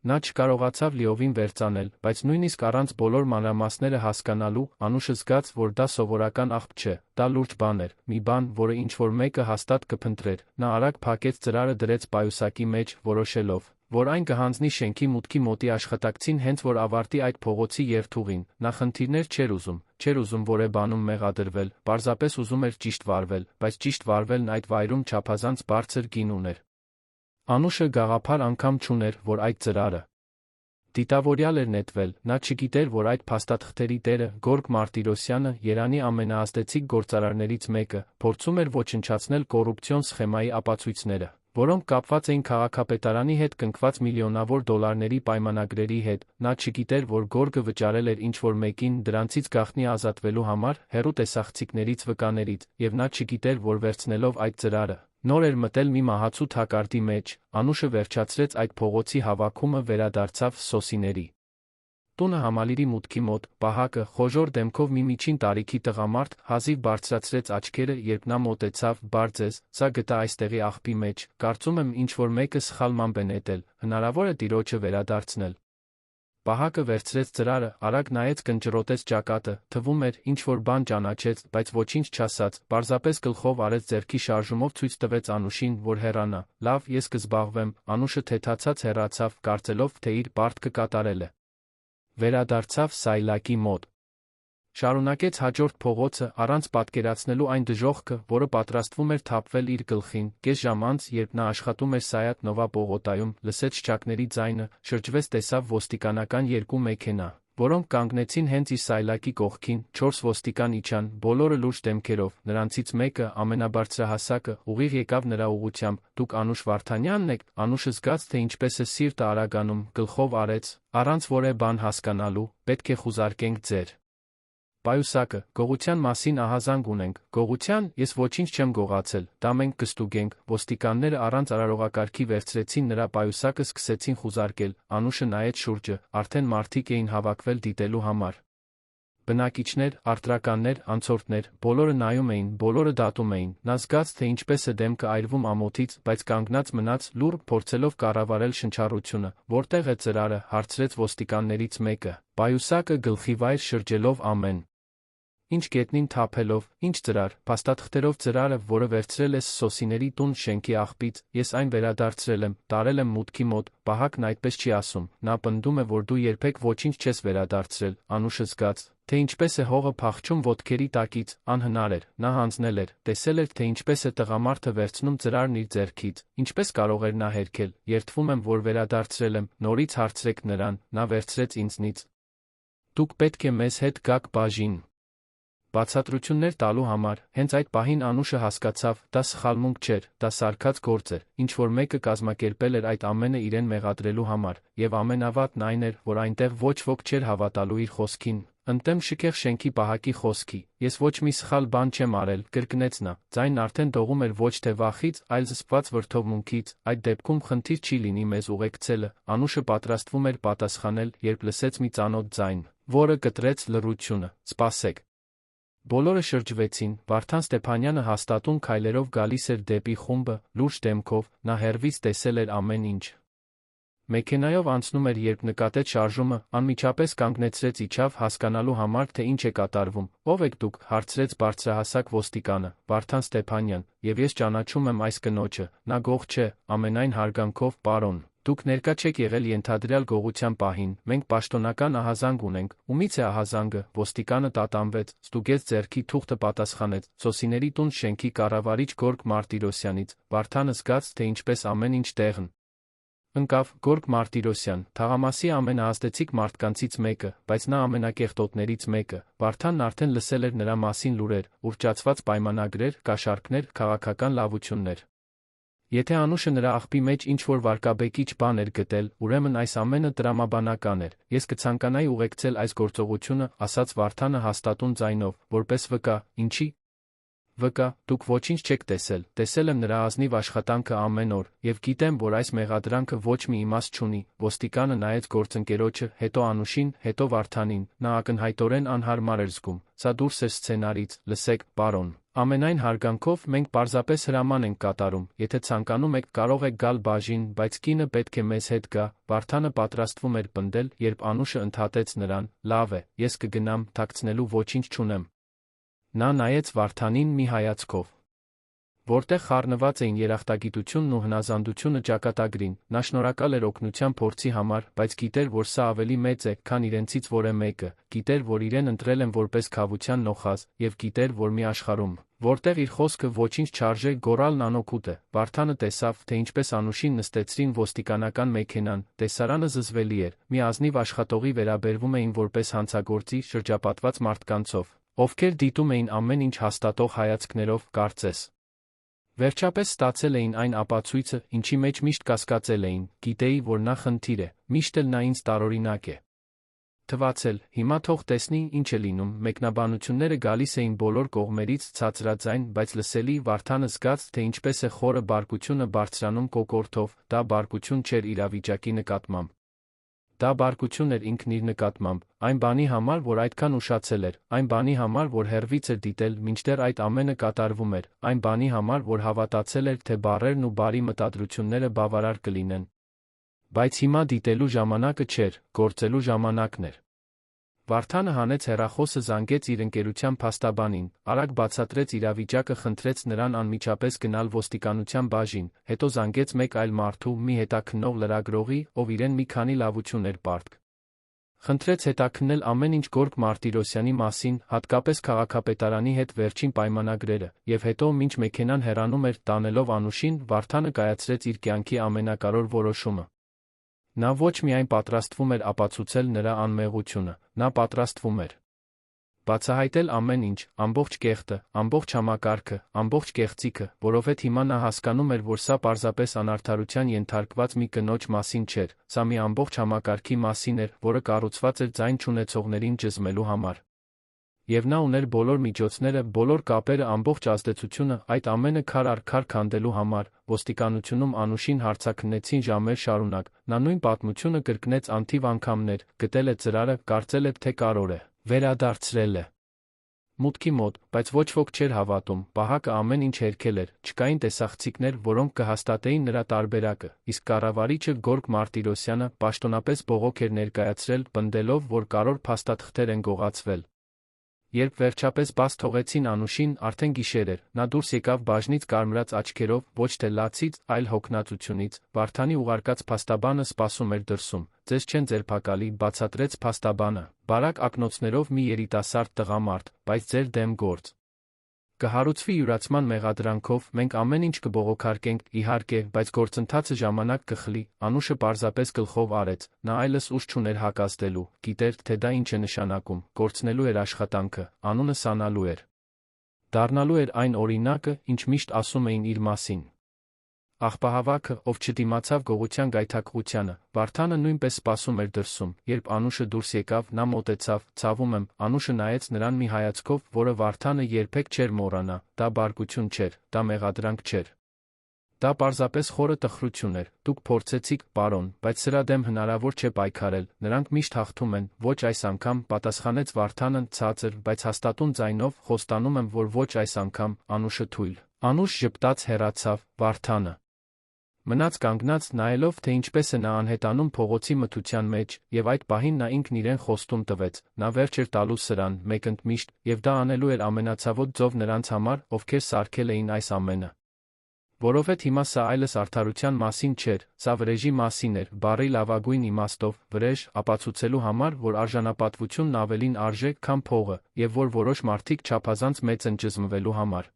նա չկարողացավ լիովին վերծանել, բայց նույնիսկ առանց բոլոր մանրամասները հասկանալու, Անուշը զգաց, որ դա սովորական աղբ չէ, դա լուրջ բան էր, մի բան, որը ինչ-որ մեկը հաստատ կփնտրեր, նա արագ փակեց ծրարը դրեց պայուսակի մեջ, որոշելով, որ այն կհանձնի շենքի մուտքի մոտի աշխատակցին հենց որ ավարտի այդ փողոցի երթուղին, նա խնդիրներ չէր ուզում որևէ մեղադրվել, պարզապես ուզում էր ճիշտ վարվել, բայց ճիշտ վարվելն այդ վայրում չափազանց բարձր գին ուներ։ Անուշը գաղափար անգամ չուներ, որ այդ ծրարը դիտավորյալ էր նետվել, նա չգիտեր, որ այդ փաստաթղթերի տերը, Գորգ Մարտիրոսյանը, Երանի ամենաազդեցիկ գործարարներից մեկը, փորձում էր ոչնչացնել կոռուպցիոն սխեմայի ապացույցները, որոնք կապված էին քաղաքապետարանի հետ կնքված միլիոնավոր դոլարների պայմանագրերի հետ, նա չգիտեր, որ Գորգը վճարել էր ինչ-որ մեկին դրանցից գաղտնի ազատվելու համար, հեռու տեսախցիկներից վկաներից, եւ նա չգիտեր, որ վերցնելով այդ ծրարը, նոր էր մտել մի մահացու թակարդի մեջ, Անուշը վերջացրեց այդ փողոցի հավաքումը վերադարձավ Սոսիների տունը համալիրի մուտքի մոտ, պահակը, խոժոռ դեմքով մի միջին տարիքի տղամարդ, հազիվ բարձրացրեց աչքերը, երբ նա մոտեցավ, բարձես, սա գտա այստեղի աղբի մեջ, կարծում եմ ինչ-որ մեկը սխալմամբ է նետել, հնարավոր է տիրոջը վերադարձնել։ Պահակը վերցրեց ծրարը, արագ նայեց կնճռոտեց ճակատը, թվում էր, ինչ-որ բան ճանաչեց, բայց ոչինչ չասաց, պարզապես գլխով արեց ձեռքի շարժումով ցույց տվեց Անուշին, որ հեռանա, լավ, ես կզբաղվեմ, Անուշը թեթացած հեռացավ, կարծելով, թե իր պարտքը կատարել է։ Վերադարձավ Սայլակի մոտ։ Շարունակեց հաջորդ փողոցը, առանց պատկերացնելու այն դժոխքը, որը պատրաստվում էր թափվել իր գլխին, կես ժամ անց, երբ նա աշխատում էր Սայաթ Նովա Պողոտայում, լսեց շչակների ձայնը, շրջվեց տեսավ ոստիկանական երկու մեքենա, որոնք կանգնեցին հենց իր Սայլակի կողքին, 4 ոստիկան իջան, բոլորը լուրջ դեմքերով, նրանցից մեկը, ամենաբարձրահասակը, ուղիղ եկավ նրա ուղղությամբ, դուք Անուշ Վարդանյանն եք, Անուշը զգաց, թե ինչպես է սիրտը արագանում, գլխով արեց, առանց որևէ բան հասկանալու, պետք է խուզարկենք ձեր պայուսակը, գողության մասին ահազանգ ունենք, գողության, ես ոչինչ չեմ գողացել, դա մենք կստուգենք, ոստիկանները առանց արարողակարգի վերցրեցին նրա պայուսակը սկսեցին խուզարկել, Անուշը նայեց շուրջը, արդեն մարդիկ էին հավաքվել դիտելու համար։ Բնակիչներ, արտրականներ, անցորդներ, բոլորը նայում էին, բոլորը դատում էին, նա զգաց, թե ինչպես է դեմքը այրվում ամոթից, բայց կանգնած մնաց, լուռ, փորձելով կառավարել շնչառությունը, որտեղ է ծրարը, հարցրեց ոստիկաններից մեկը, պայուսակը գլխի վայր շրջելով ամեն ինչ գետնին թափելով, ինչ ծրար, փաստաթղթերով ծրարը, որը վերցրել ես Սոսիների տուն շենքի աղբից, ես այն վերադարձրել եմ, տարել եմ մուտքի մոտ, Բահակն այդպես չի ասում, նա պնդում է, որ դու երբեք ոչինչ չես վերադարձրել, Անուշը զգաց, թե ինչպես է հողը փախչում ոտքերի տակից, անհնար էր, նա հանձնել էր, տեսել էր, թե ինչպես է տղամարդը վերցնում ծրարն իր ձեռքից, ինչպես կարող էր նա հերքել, երդվում եմ, որ վերադարձրել եմ, նորից հարցրեք նրան, նա վերցրեց ինձնից։ Դուք պետք է մեզ հետ գաք բաժին։ Բացատրություններ տալու համար, հենց այդ պահին Անուշը հասկացավ, դա սխալմունք չէր, դա սարքած գործ էր, ինչ-որ մեկը կազմակերպել էր այդ ամենը իրեն մեղադրելու համար, եւ ամենավատն այն էր, որ այնտեղ ոչ ոք չէր հավատալու իր խոսքին, ընդդեմ շքեղ շենքի Բահակի խոսքի, ես ոչ մի սխալ բան չեմ արել, կրկնեց նա, ձայնն արդեն դողում էր ոչ թե վախից, այլ զսպված վրդովմունքից, այդ դեպքում խնդիր չի լինի մեզ ուղեկցելը, Անուշը պատրաստվում էր պատասխանել, երբ լսեց մի ծանոթ ձայն, որը կտրեց լռությունը, սպասեք։ Բոլորը շրջվեցին, Վարդան Ստեփանյանը հաստատուն քայլերով գալիս էր դեպի խումբը, լուրջ դեմքով, նա հեռվից տեսել էր ամեն ինչ։ Մեքենայով անցնում էր, երբ նկատեց շարժումը, անմիջապես կանգնեցրեց իջավ հասկանալու համար, թե ինչ է կատարվում։ Ո՞վ եք դուք, հարցրեց բարձրահասակ ոստիկանը, Վարդան Ստեփանյան, եւ ես ճանաչում եմ այս կնոջը, նա գող չէ, ամենայն հարգանքով, պարոն։ Դուք ներկա չեք եղել ենթադրյալ գողության պահին, մենք պաշտոնական ահազանգ ունենք, ումից է ահազանգը, ոստիկանը տատանվեց, ստուգեց ձեռքի թուղթը պատասխանեց, Սոսիների տուն շենքի կառավարիչ Գորգ Մարտիրոսյանից, Վարդանը զգաց, թե ինչպես ամեն ինչ տեղն ընկավ, Գորգ Մարտիրոսյան, թաղամասի ամենաազդեցիկ մարդկանցից մեկը, բայց նա ամենակեղտոտներից մեկը, Վարդանն արդեն լսել էր նրա մասին լուրեր, ուռճացված պայմանագրեր, կաշառքներ, քաղաքական լավություններ։ Եթե Անուշը նրա աղբի մեջ ինչ-որ վարկաբեկիչ բան էր գտել, ուրեմն այս ամենը տրամաբանական էր, ես կցանկանայի ուղեկցել այս գործողությունը, ասաց Վարդանը հաստատուն ձայնով, որպես վկա, ինչի՞ վկա, դուք ոչինչ չեք տեսել, տեսել եմ նրա ազնիվ աշխատանքը ամեն օր, եւ գիտեմ, որ այս մեղադրանքը ոչ մի իմաստ չունի, ոստիկանը նայեց գործընկերոջը, հետո Անուշին, հետո Վարդանին, նա ակնհայտորեն անհարմար էր զգում, սա դուրս է սցենարից, լսեք, պարոն։ Ամենայն հարգանքով մենք պարզապես հրաման ենք կատարում, եթե ցանկանում եք կարող եք գալ բաժին, բայց կինը պետք է մեզ հետ գա, Վարդանը պատրաստվում էր պնդել, երբ Անուշը ընդհատեց նրան, լավ է, ես կգնամ, թաքցնելու ոչինչ չունեմ։ Նա նայեց Վարդանին մի հայացքով, որտեղ խառնված էին երախտագիտությունն ու հնազանդությունը ճակատագրին, նա շնորհակալ էր օգնության փորձի համար, բայց գիտեր, որ սա ավելի մեծ է, քան իրենցից որևէ մեկը, գիտեր, որ իրեն ընտրել են որպես քավության նոխազ, եւ գիտեր, որ մի աշխարհում, որտեղ իր խոսքը ոչինչ չարժե, գոռալն անօգուտ է, Վարդանը տեսավ, թե ինչպես Անուշին նստեցրին ոստիկանական մեքենան, տեսարանը զզվելի էր, մի ազնիվ աշխատողի վերաբերվում էին որպես հանցագործի, շրջապատված մարդկանցով, ովքեր դիտում էին ամեն ինչ հաստատող հայացքներով, կարծես։ Վերջապես ստացել էին այն ապացույցը, ինչի մեջ միշտ կասկածել էին, գիտեի, որ նա խնդիր է, միշտ էլ նա ինձ տարօրինակ է թվացել, հիմա թող տեսնի, ինչ է լինում, մեկնաբանությունները գալիս էին բոլոր կողմերից ցածրաձայն, բայց լսելի, Վարդանը զգաց, թե ինչպես է խորը բարկությունը բարձրանում կոկորդով, դա բարկություն չէր իրավիճակի նկատմամբ։ Դա բարկություն էր ինքն իր նկատմամբ, այն բանի համար, որ այդքան ուշացել էր, այն բանի համար, որ հեռվից էր դիտել, մինչդեռ այդ ամենը կատարվում էր, այն բանի համար, որ հավատացել էր, թե բառերն ու բարի մտադրությունները բավարար կլինեն։ Բայց հիմա դիտելու ժամանակը չէր, գործելու ժամանակն էր։ Վարդանը հանեց հեռախոսը, զանգեց իր ընկերության փաստաբանին, արագ բացատրեց իրավիճակը, խնդրեց նրան անմիջապես գնալ ոստիկանության բաժին, հետո զանգեց մեկ այլ մարդու, մի հետաքննող լրագրողի, ով իրեն մի քանի լավություն էր պարտք։ Խնդրեց հետաքննել ամեն ինչ Գորգ Մարտիրոսյանի մասին, հատկապես քաղաքապետարանի հետ վերջին պայմանագրերը, եւ հետո մինչ մեքենան հեռանում էր, տանելով Անուշին, Վարդանը կայացրեց իր կյանքի ամենակարևոր որոշումը։ Նա ոչ միայն պատրաստվում էր ապացուցել նրա անմեղությունը, նա պատրաստվում էր բացահայտել ամեն ինչ, ամբողջ կեղտը, ամբողջ համակարգը, ամբողջ կեղծիքը, որովհետև հիմա նա հասկանում էր, որ սա պարզապես անարդարության ենթարկված մի կնոջ մասին չէր, սա մի ամբողջ համակարգի մասին էր, որը կառուցված էր ձայն չունեցողներին ճզմելու համար։ Եվ նա ուներ բոլոր միջոցները, բոլոր կապերը, ամբողջ ազդեցությունը, այդ ամենը քար առ քար քանդելու համար, ոստիկանությունում Անուշին հարցաքննեցին ժամեր շարունակ, նա նույն պատմությունը կրկնեց անթիվ անգամներ, գտել է ծրարը, կարծել է, թե կարող է Վերադարձրել է։ Մուտքի մոտ, բայց ոչ ոք չէր հավատում, պահակը ամեն ինչ հերքել էր, չկային տեսախցիկներ, որոնք կհաստատեին նրա տարբերակը, իսկ կառավարիչը Գորգ Մարտիրոսյանը պաշտոնապես բողոք էր ներկայացրել, պնդելով, որ կարևոր փաստաթղթեր են գողացվել։ Երբ վերջապես բաց թողեցին Անուշին, արդեն գիշեր էր, նա դուրս եկավ բաժնից կարմրած աչքերով, ոչ թե լացից, այլ հոգնածությունից, Վարդանի ուղարկած փաստաբանը սպասում էր դրսում, ձեզ չեն ձերբակալի, բացատրեց փաստաբանը, բարակ ակնոցներով մի երիտասարդ տղամարդ, բայց ձեր դեմ գործ կհարուցվի յուրացման մեղադրանքով, մենք ամեն ինչ կբողոքարկենք, իհարկե, բայց գործընթացը ժամանակ կխլի, Անուշը պարզապես գլխով արեց, նա այլս ուժ չուներ հակազդելու, գիտեր, թե դա ինչ է նշանակում, կորցնելու էր աշխատանքը, անունը սանալու էր։ Դառնալու էր այն օրինակը, ինչ միշտ ասում էին իր մասին։ Աղբահավաքը, ով չդիմացավ գողության գայթակղությանը, Վարդանը նույնպես սպասում էր դրսում, երբ Անուշը դուրս եկավ, նա մոտեցավ, ցավում եմ, Անուշը նայեց նրան մի հայացքով, որը Վարդանը երբեք չէր մոռանա, դա բարկություն չէր, դա մեղադրանք չէր։ Դա պարզապես խորը տխրություն էր, դուք փորձեցիք, պարոն, բայց սրա դեմ հնարավոր չէ պայքարել, նրանք միշտ հաղթում են, ոչ այս անգամ, պատասխանեց Վարդանը ցածր, բայց հաստատուն ձայնով, խոստանում եմ, որ ոչ այս անգամ, Անուշը թույլ։ Անուշ ժպտաց հեռացավ, Վարդանը մնաց կանգնած, նայելով, թե ինչպես է նա անհետանում փողոցի մթության մեջ, եւ այդ պահին նա ինքն իրեն խոստում տվեց, նա վերջ էր տալու սրան, մեկընդմիշտ, եւ դա անելու էր ամենացավոտ ձով նրանց համար, ովքեր սարքել էին այս ամենը։ Որովհետև հիմա սա այլս արդարության մասին չէր, սա վրեժի մասին էր, բառի լավագույն իմաստով, վրեժ, ապացուցելու համար, որ արժանապատվությունն ավելին արժե, քան փողը, եւ որ որոշ մարդիկ չափազանց մեծ են ճզմվելու համար։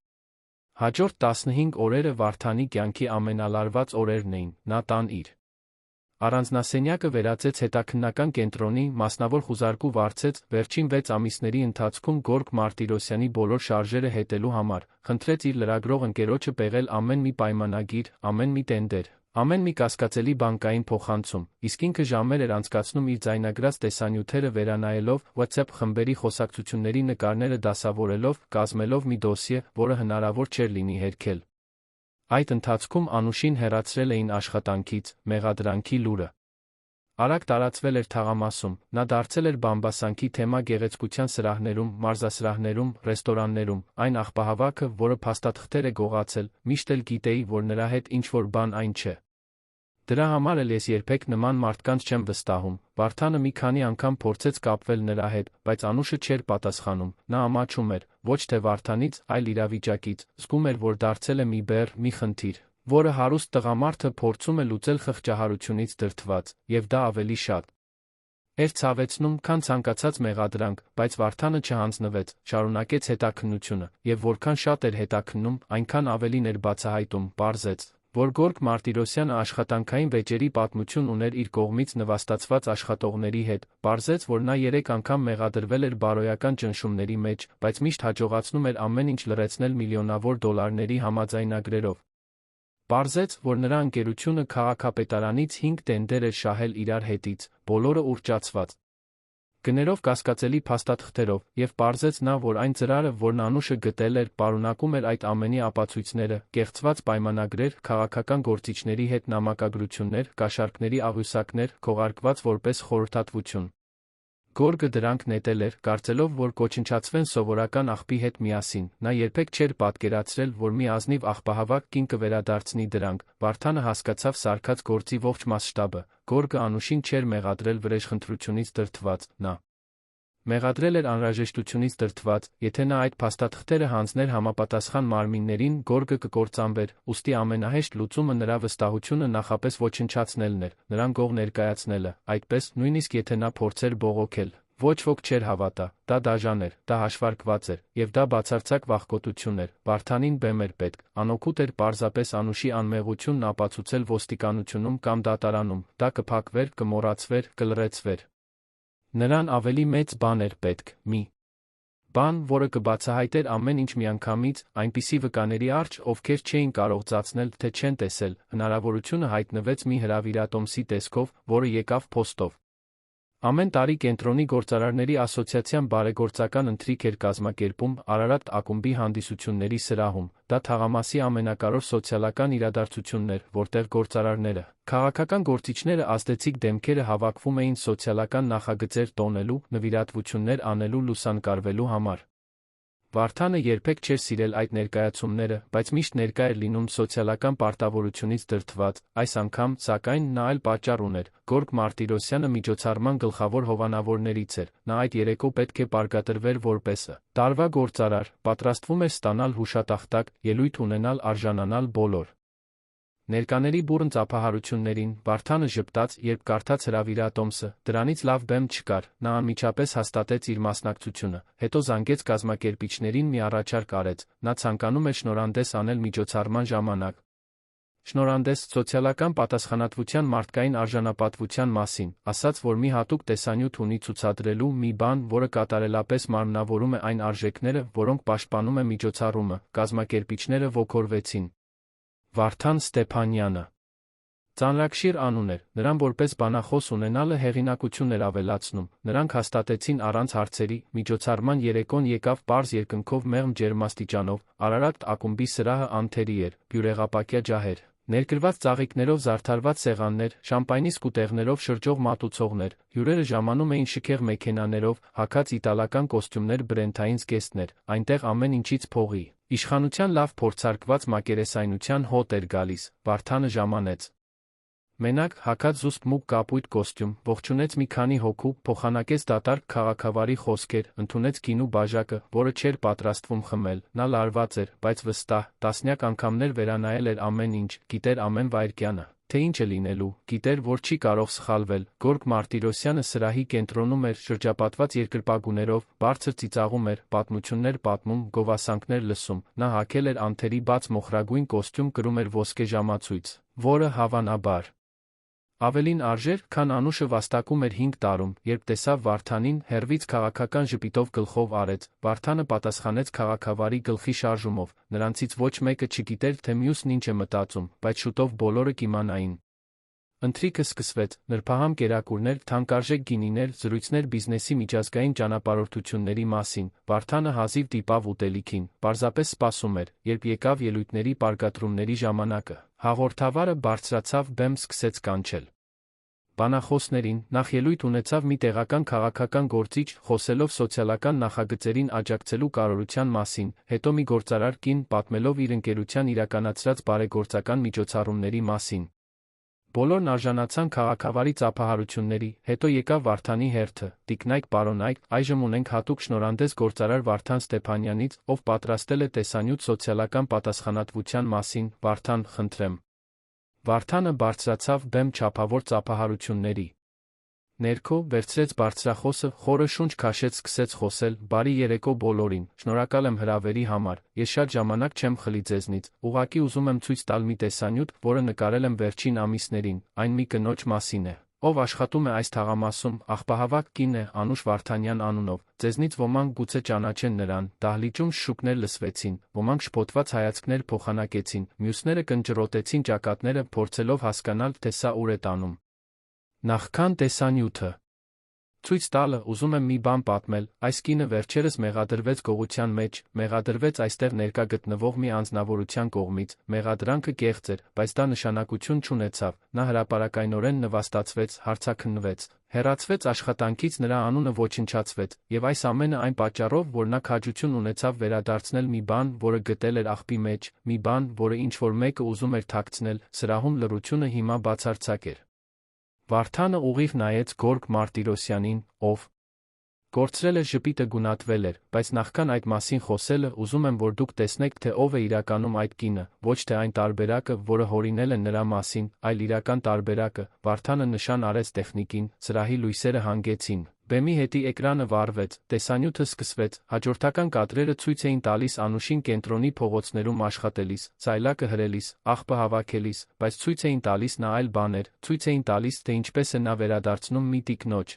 Հաջորդ 15 օրերը Վարդանի կյանքի ամենալարված օրերն էին, նա տան իր առանձնասենյակը վերածեց հետաքննական կենտրոնի, մասնավոր խուզարկու վարձեց, վերջին 6 ամիսների ընթացքում Գորգ Մարտիրոսյանի բոլոր շարժերը հետելու համար, խնդրեց իր լրագրող ընկերոջը պեղել ամեն մի պայմանագիր, ամեն մի տենդեր, ամեն մի կասկածելի բանկային փոխանցում, իսկ ինքը ժամեր էր անցկացնում իր ձայնագրած տեսանյութերը վերանայելով, WhatsApp խմբերի խոսակցությունների նկարները դասավորելով, կազմելով մի դոսիե, որը հնարավոր չէր լինի հերքել։ Այդ ընթացքում Անուշին հեռացրել էին աշխատանքից, մեղադրանքի լուրը արագ տարածվել էր թաղամասում, նա դարձել էր բամբասանքի թեմա գեղեցկության սրահներում, մարզասրահներում, ռեստորաններում, այն աղբահավաքը, որը փաստաթղթեր է գողացել, միշտ էլ գիտեի, որ նրա հետ ինչ-որ բան այն չէ։ Դրա համար էլ ես երբեք նման մարդկանց չեմ վստահում, Վարդանը մի քանի անգամ փորձեց կապվել նրա հետ, բայց Անուշը չէր պատասխանում, նա ամաչում էր, ոչ թե Վարդանից, այլ իրավիճակից, զգում էր, որ դարձել է մի բեռ, մի խնդիր, որը հարուստ տղամարդը փորձում է լուծել խղճահարությունից դրդված, եւ դա ավելի շատ էր ցավեցնում, քան ցանկացած մեղադրանք, բայց Վարդանը չհանձնվեց, շարունակեց հետաքննությունը, եւ որքան շատ էր հետաքննում, այնքան ավելին էր բացահայտում, պարզեց, որ Գորգ Մարտիրոսյանը աշխատանքային վեճերի պատմություն ուներ իր կողմից նվաստացված աշխատողների հետ, պարզեց, որ նա 3 անգամ մեղադրվել էր բարոյական ճնշումների մեջ, բայց միշտ հաջողացնում էր ամեն ինչ լրացնել միլիոնավոր դոլարների համաձայնագրերով։ Պարզեց, որ նրա ընկերությունը քաղաքապետարանից 5 տենդեր էր շահել իրար հետից, բոլորը ուռճացված գներով կասկածելի փաստաթղթերով, եւ պարզեց նա, որ այն ծրարը, որն Անուշը գտել էր, պարունակում էր այդ ամենի ապացույցները, կեղծված պայմանագրեր, քաղաքական գործիչների հետ նամակագրություններ, կաշառքների աղյուսակներ, քողարկված որպես խորհրդատվություն։ Գորգը դրանք նետել էր, կարծելով, որ կոչնչացվեն սովորական աղբի հետ միասին, նա երբեք չէր պատկերացրել, որ մի ազնիվ աղբահավաք կին կվերադարձնի դրանք, Վարդանը հասկացավ սարքած գործի ողջ մասշտաբը, Գորգը Անուշին չէր մեղադրել վրեժխնդրությունից դրդված, նա մեղադրել էր անհրաժեշտությունից դրդված, եթե նա այդ փաստաթղթերը հանձներ համապատասխան մարմիններին, Գորգը կկործանվեր, ուստի ամենահեշտ լուծումը նրա վստահությունը նախապես ոչնչացնելն էր, նրան գող ներկայացնելը, այդպես, նույնիսկ եթե նա փորձեր բողոքել, ոչ ոք չէր հավատա, դա դաժան էր, դա հաշվարկված էր, եւ դա բացարձակ վախկոտություն էր, Վարդանին բեմ էր պետք, անօգուտ էր պարզապես Անուշի անմեղությունն ապացուցել ոստիկանությունում կամ դատարանում, դա կփակվեր, կմոռացվեր, կլռեցվեր։ Նրան ավելի մեծ բան էր պետք, մի բան, որը կբացահայտեր ամեն ինչ միանգամից, այնպիսի վկաների առջ, ովքեր չէին կարող ծածնել, թե չեն տեսել, հնարավորությունը հայտնվեց մի հրավիրատոմսի տեսքով, որը եկավ փոստով։ Ամեն տարի Կենտրոնի գործարարների ասոցիացիան բարեգործական ընթրիք էր կազմակերպում Արարատ ակումբի հանդիսությունների սրահում, դա թաղամասի ամենակարևոր սոցիալական իրադարձությունն էր, որտեղ գործարարները, քաղաքական գործիչները ազդեցիկ դեմքերը հավաքվում էին սոցիալական նախագծեր տոնելու, նվիրատվություններ անելու լուսանկարվելու համար։ Վարդանը երբեք չէր սիրել այդ ներկայացումները, բայց միշտ ներկա էր լինում սոցիալական պարտավորությունից դրդված, այս անգամ, սակայն, նա այլ պատճառ ուներ։ Գորգ Մարտիրոսյանը միջոցառման գլխավոր հովանավորներից էր, նա այդ երեկո պետք է պարգևատրվեր որպես տարվա գործարար, պատրաստվում էր ստանալ հուշատախտակ, ելույթ ունենալ, արժանանալ բոլոր ներկաների բուռն ծափահարություններին, Վարդանը ժպտաց, երբ կարդաց հրավիրատոմսը, դրանից լավ բեմ չկար, նա անմիջապես հաստատեց իր մասնակցությունը, հետո զանգեց կազմակերպիչներին մի առաջարկ արեց, նա ցանկանում էր շնորհանդես անել միջոցառման ժամանակ։ Շնորհանդես սոցիալական պատասխանատվության մարդկային արժանապատվության մասին, ասաց, որ մի հատուկ տեսանյութ ունի ցուցադրելու մի բան, որը կատարելապես մարմնավորում է այն արժեքները, որոնք պաշտպանում է միջոցառումը, կազմակերպիչները ոգորվեցին։ Վարդան Ստեփանյանը ծանրակշիռ անուն էր, նրան որպես բանախոս ունենալը հեղինակություն էր ավելացնում, նրանք հաստատեցին առանց հարցերի, միջոցառման երեկոն եկավ պարզ երկնքով մեղմ ջերմաստիճանով, Արարատ ակումբի սրահը անթերի էր, բյուրեղապակյա ջահեր, ներկրված ծաղիկներով զարդարված սեղաններ, շամպայնի սկուտեղներով շրջող մատուցողներ, հյուրերը ժամանում էին շքեղ մեքենաներով, հագած իտալական կոստյումներ, բրենդային զգեստներ, այնտեղ ամեն ինչից փողի, իշխանության լավ փորձարկված մակերեսայնության հոտ էր գալիս, Վարդանը ժամանեց։ Մենակ, հագած զուսպ մուգ կապույտ կոստյում, ողջունեց մի քանի հոգու, փոխանակեց դատարկ քաղաքավարի խոսքեր, ընդունեց գինու բաժակը, որը չէր պատրաստվում խմել, նա լարված էր, բայց վստահ, տասնյակ անգամներ վերանայել էր ամեն ինչ, գիտեր ամեն վայրկյանը, թե ինչ է լինելու, գիտեր, որ չի կարող սխալվել։ Գորգ Մարտիրոսյանը սրահի կենտրոնում էր, շրջապատված երկրպագուներով, բարձր ծիծաղում էր, պատմություններ պատմում, գովասանքներ լսում, նա հագել էր անթերի բաց մոխրագույն կոստյում, կրում էր ոսկե ժամացույց, որը, հավանաբար, ավելին արժեր, քան անուշը վաստակում էր 5 տարում, երբ տեսավ Վարդանին, հեռվից քաղաքական ժպիտով գլխով արեց, Վարդանը պատասխանեց քաղաքավարի գլխի շարժումով, նրանցից ոչ մեկը չգիտեր, թե մյուսն ինչ է մտածում, բայց շուտով բոլորը կիմանային։ Ընթրիքը սկսվեց, նրբահամ կերակուրներ, թանկարժեք գինիներ, զրույցներ բիզնեսի միջազգային ճանապարհորդությունների մասին, Վարդանը հազիվ դիպավ ուտելիքին, պարզապես սպասում էր, երբ եկավ ելույթների պարգևատրումների ժամանակը, հաղորդավարը բարձրացավ բեմ, սկսեց կանչել բանախոսներին, նախ ելույթ ունեցավ մի տեղական քաղաքական գործիչ, խոսելով սոցիալական նախագծերին աջակցելու կարողության մասին, հետո մի գործարար կին, պատմելով իր ընկերության իրականացրած բարեգործական միջոցառումների մասին։ Բոլորն արժանացան քաղաքավարի ծափահարությունների, հետո եկավ Վարդանի հերթը, տիկնայք պարոնայք, այժմ ունենք հատուկ շնորհանդես գործարար Վարդան Ստեփանյանից, ով պատրաստել է տեսանյութ սոցիալական պատասխանատվության մասին, Վարդան, խնդրեմ։ Վարդանը բարձրացավ բեմ չափավոր ծափահարությունների ներքո, վերցրեց բարձրախոսը, խորը շունչ քաշեց, սկսեց խոսել, բարի երեկո բոլորին, շնորհակալ եմ հրավերի համար, ես շատ ժամանակ չեմ խլի ձեզնից, ուղղակի ուզում եմ ցույց տալ մի տեսանյութ, որը նկարել եմ վերջին ամիսներին, այն մի կնոջ մասին է, ով աշխատում է այս թաղամասում, աղբահավաք կին է, Անուշ Վարդանյան անունով, ձեզնից ոմանք գուցե ճանաչեն նրան, դահլիճում շշուկներ լսվեցին, ոմանք շփոթված հայացքներ փոխանակեցին, մյուսները կնճռոտեցին ճակատները, փորձելով հասկանալ, թե սա ուր է տանում։ Նախքան տեսանյութը ցույց տալը, ուզում եմ մի բան պատմել, այս կինը վերջերս մեղադրվեց գողության մեջ, մեղադրվեց այստեղ ներկա գտնվող մի անձնավորության կողմից, մեղադրանքը կեղծ էր, բայց դա նշանակություն չունեցավ, նա հրապարակայնորեն նվաստացվեց, հարցաքննվեց, հեռացվեց աշխատանքից, նրա անունը ոչնչացվեց, եւ այս ամենը այն պատճառով, որ նա քաջություն ունեցավ վերադարձնել մի բան, որը գտել էր աղբի մեջ, մի բան, որը ինչ-որ մեկը ուզում էր թաքցնել, սրահում լռությունը հիմա բացարձակ էր։ Վարդանը ուղիղ նայեց Գորգ Մարտիրոսյանին, ով կորցրել էր ժպիտը գունատվել էր, բայց նախքան այդ մասին խոսելը, ուզում եմ, որ դուք տեսնեք, թե ով է իրականում այդ կինը, ոչ թե այն տարբերակը, որը հորինել են նրա մասին, այլ իրական տարբերակը։ Վարդանը նշան արեց տեխնիկին, սրահի լույսերը հանգեցին, բեմի հետի էկրանը վառվեց, տեսանյութը սկսվեց, հաջորդական կադրերը ցույց էին տալիս Անուշին կենտրոնի փողոցներում աշխատելիս, ծայլակը հրելիս, աղբը հավաքելիս, բայց ցույց էին տալիս նա այլ բաներ, ցույց էին տալիս, թե ինչպես է նա վերադարձնում մի տիկնոջ,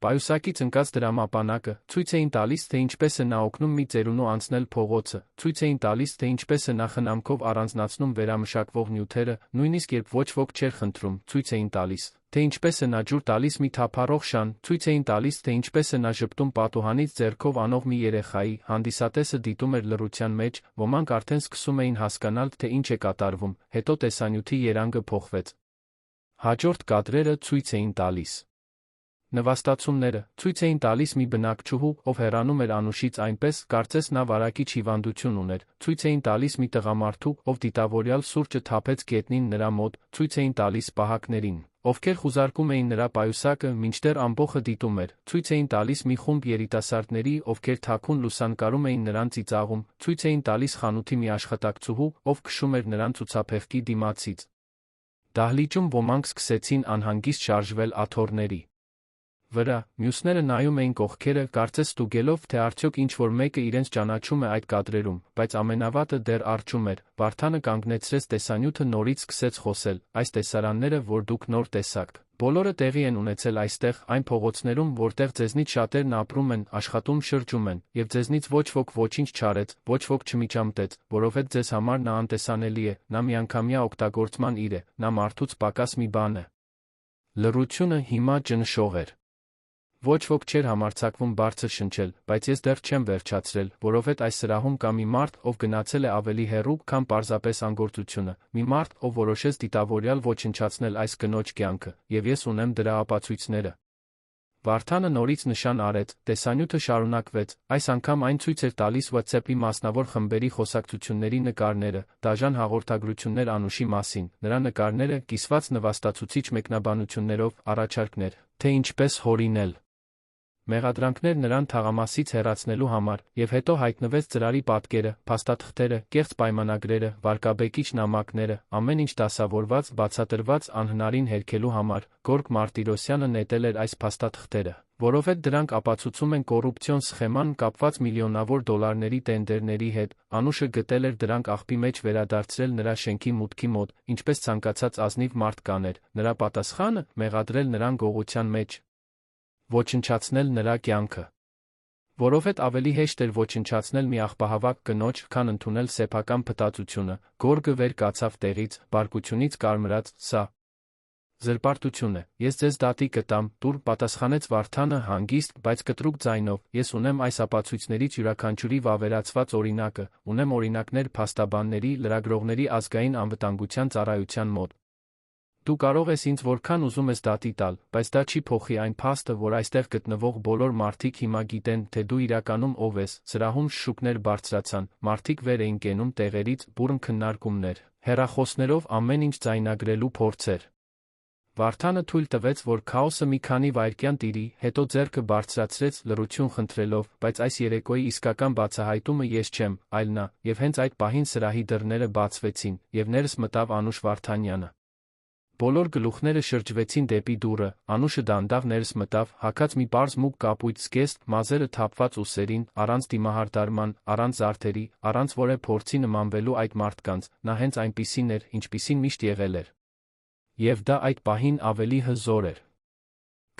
Պայուսակից ընկած դրամապանակը ցույց էին տալիս, թե ինչպես է նա օգնում մի ծերունու անցնել փողոցը, ցույց էին տալիս, թե ինչպես է նա խնամքով առանձնացնում վերամշակվող նյութերը, նույնիսկ երբ ոչ ոք չէր խնդրում, ցույց էին տալիս, թե ինչպես է նա ջուր տալիս մի թափառող շան, ցույց էին տալիս, թե ինչպես է նա ժպտում պատուհանից ձեռքով անող մի երեխայի, հանդիսատեսը դիտում էր լռության մեջ, ոմանք արդեն սկսում էին հասկանալ, թե ինչ է կատարվում, հետո տեսանյութի երանգը փոխվեց։ Հաջորդ կադրերը ցույց էին տալիս նվաստացումները, ցույց էին տալիս մի բնակչուհու, ով հեռանում էր Անուշից այնպես, կարծես նա վարակիչ հիվանդություն ուներ, ցույց էին տալիս մի տղամարդու, ով դիտավորյալ սուրճը թափեց գետնին նրա մոտ, ցույց էին տալիս պահակներին, ովքեր խուզարկում էին նրա պայուսակը, մինչդեռ ամբոխը դիտում էր, ցույց էին տալիս մի խումբ երիտասարդների, ովքեր թաքուն լուսանկարում էին նրան ծիծաղում, ցույց էին տալիս խանութի մի աշխատակցուհու, ով քշում էր նրան ցուցափեղկի դիմացից։ Դահլիճում ոմանք սկսեցին անհանգիստ շարժվել աթոռների վրա, մյուսները նայում էին կողքերը, կարծես ստուգելով, թե արդյոք ինչ-որ մեկը իրենց ճանաչում է այդ կադրերում, բայց ամենավատը դեռ առջում էր, Վարդանը կանգնեցրեց տեսանյութը, նորից սկսեց խոսել, այս տեսարանները, որ դուք նոր տեսաք, բոլորը տեղի են ունեցել այստեղ, այն փողոցներում, որտեղ ձեզնից շատերն ապրում են, աշխատում, շրջում են, և ձեզնից ոչ ոք ոչինչ չարեց, ոչ ոք չմիջամտեց, որովհետև ձեզ համար նա անտեսանելի է, նա միանգամյա օգտագործման իր է, նա մարդուց պակաս մի բան է։ Լռությունը հիմա ճնշող էր։ Ոչ ոք չէր համարձակվում բարձր շնչել, բայց ես դեռ չեմ վերջացրել, որովհետև այս սրահում կա մի մարդ, ով գնացել է ավելի հեռու, քան պարզապես անգործությունը, մի մարդ, ով որոշեց դիտավորյալ ոչնչացնել այս կնոջ կյանքը, և ես ունեմ դրա ապացույցները։ Վարդանը նորից նշան արեց, տեսանյութը շարունակվեց, այս անգամ այն ցույց էր տալիս WhatsApp-ի մասնավոր խմբերի խոսակցությունների նկարները, դաժան հաղորդագրություններ Անուշի մասին, նրա նկարները, կիսված նվաստացուցիչ մեկնաբանություններով, առաջարկներ, թե ինչպես հորինել մեղադրանքներ նրան թաղամասից հեռացնելու համար, և հետո հայտնվեց ծրարի պատկերը, փաստաթղթերը, կեղծ պայմանագրերը, վարկաբեկիչ նամակները, ամեն ինչ դասավորված, բացատրված անհնարին հերքելու համար, Գորգ Մարտիրոսյանը նետել էր այս փաստաթղթերը, որովհետև դրանք ապացուցում են կոռուպցիոն սխեման կապված միլիոնավոր դոլարների տենդերների հետ, Անուշը գտել էր դրանք աղբի մեջ վերադարձրել նրա շենքի մուտքի մոտ, ինչպես ցանկացած ազնիվ մարդ կաներ, նրա պատասխանը՝ մեղադրել նրան գողության մեջ, ոչնչացնել նրա կյանքը։ Որովհետև ավելի հեշտ էր ոչնչացնել մի աղբահավաք կնոջ, քան ընդունել սեփական փտածությունը, Գորգը վեր կացավ տեղից, բարկությունից կարմրած, սա զրպարտություն է, ես ձեզ դատի կտամ, տուր, պատասխանեց Վարդանը հանգիստ, բայց կտրուկ ձայնով, ես ունեմ այս ապացույցներից յուրաքանչյուրի վավերացված օրինակը, ունեմ օրինակներ փաստաբանների, լրագրողների ազգային անվտանգության ծառայության մոտ։ Դու կարող ես ինձ որքան ուզում ես դատի տալ, բայց դա չի փոխի այն փաստը, որ այստեղ գտնվող բոլոր մարդիկ հիմա գիտեն, թե դու իրականում ով ես, սրահում շշուկներ բարձրացան, մարդիկ վեր էին կենում տեղերից, բուռն քննարկումներ, հեռախոսներով ամեն ինչ ձայնագրելու փորձեր։ Վարդանը թույլ տվեց, որ քաոսը մի քանի վայրկյան տիրի, հետո ձեռքը բարձրացրեց, լռություն խնդրելով, բայց այս երեկոյի իսկական բացահայտումը ես չեմ, այլ նա, և հենց այդ պահին սրահի դռները բացվեցին, և ներս մտավ Անուշ Վարդանյանը։ Բոլոր գլուխները շրջվեցին դեպի դուռը, Անուշը դանդաղ ներս մտավ, հագած մի պարզ մուգ կապույտ զգեստ, մազերը թափված ուսերին, առանց դիմահարդարման, առանց զարդերի, առանց որևէ փորձի նմանվելու այդ մարդկանց, նա հենց այնպիսին էր, ինչպիսին միշտ եղել էր։ Եվ դա այդ պահին ավելի հզոր էր,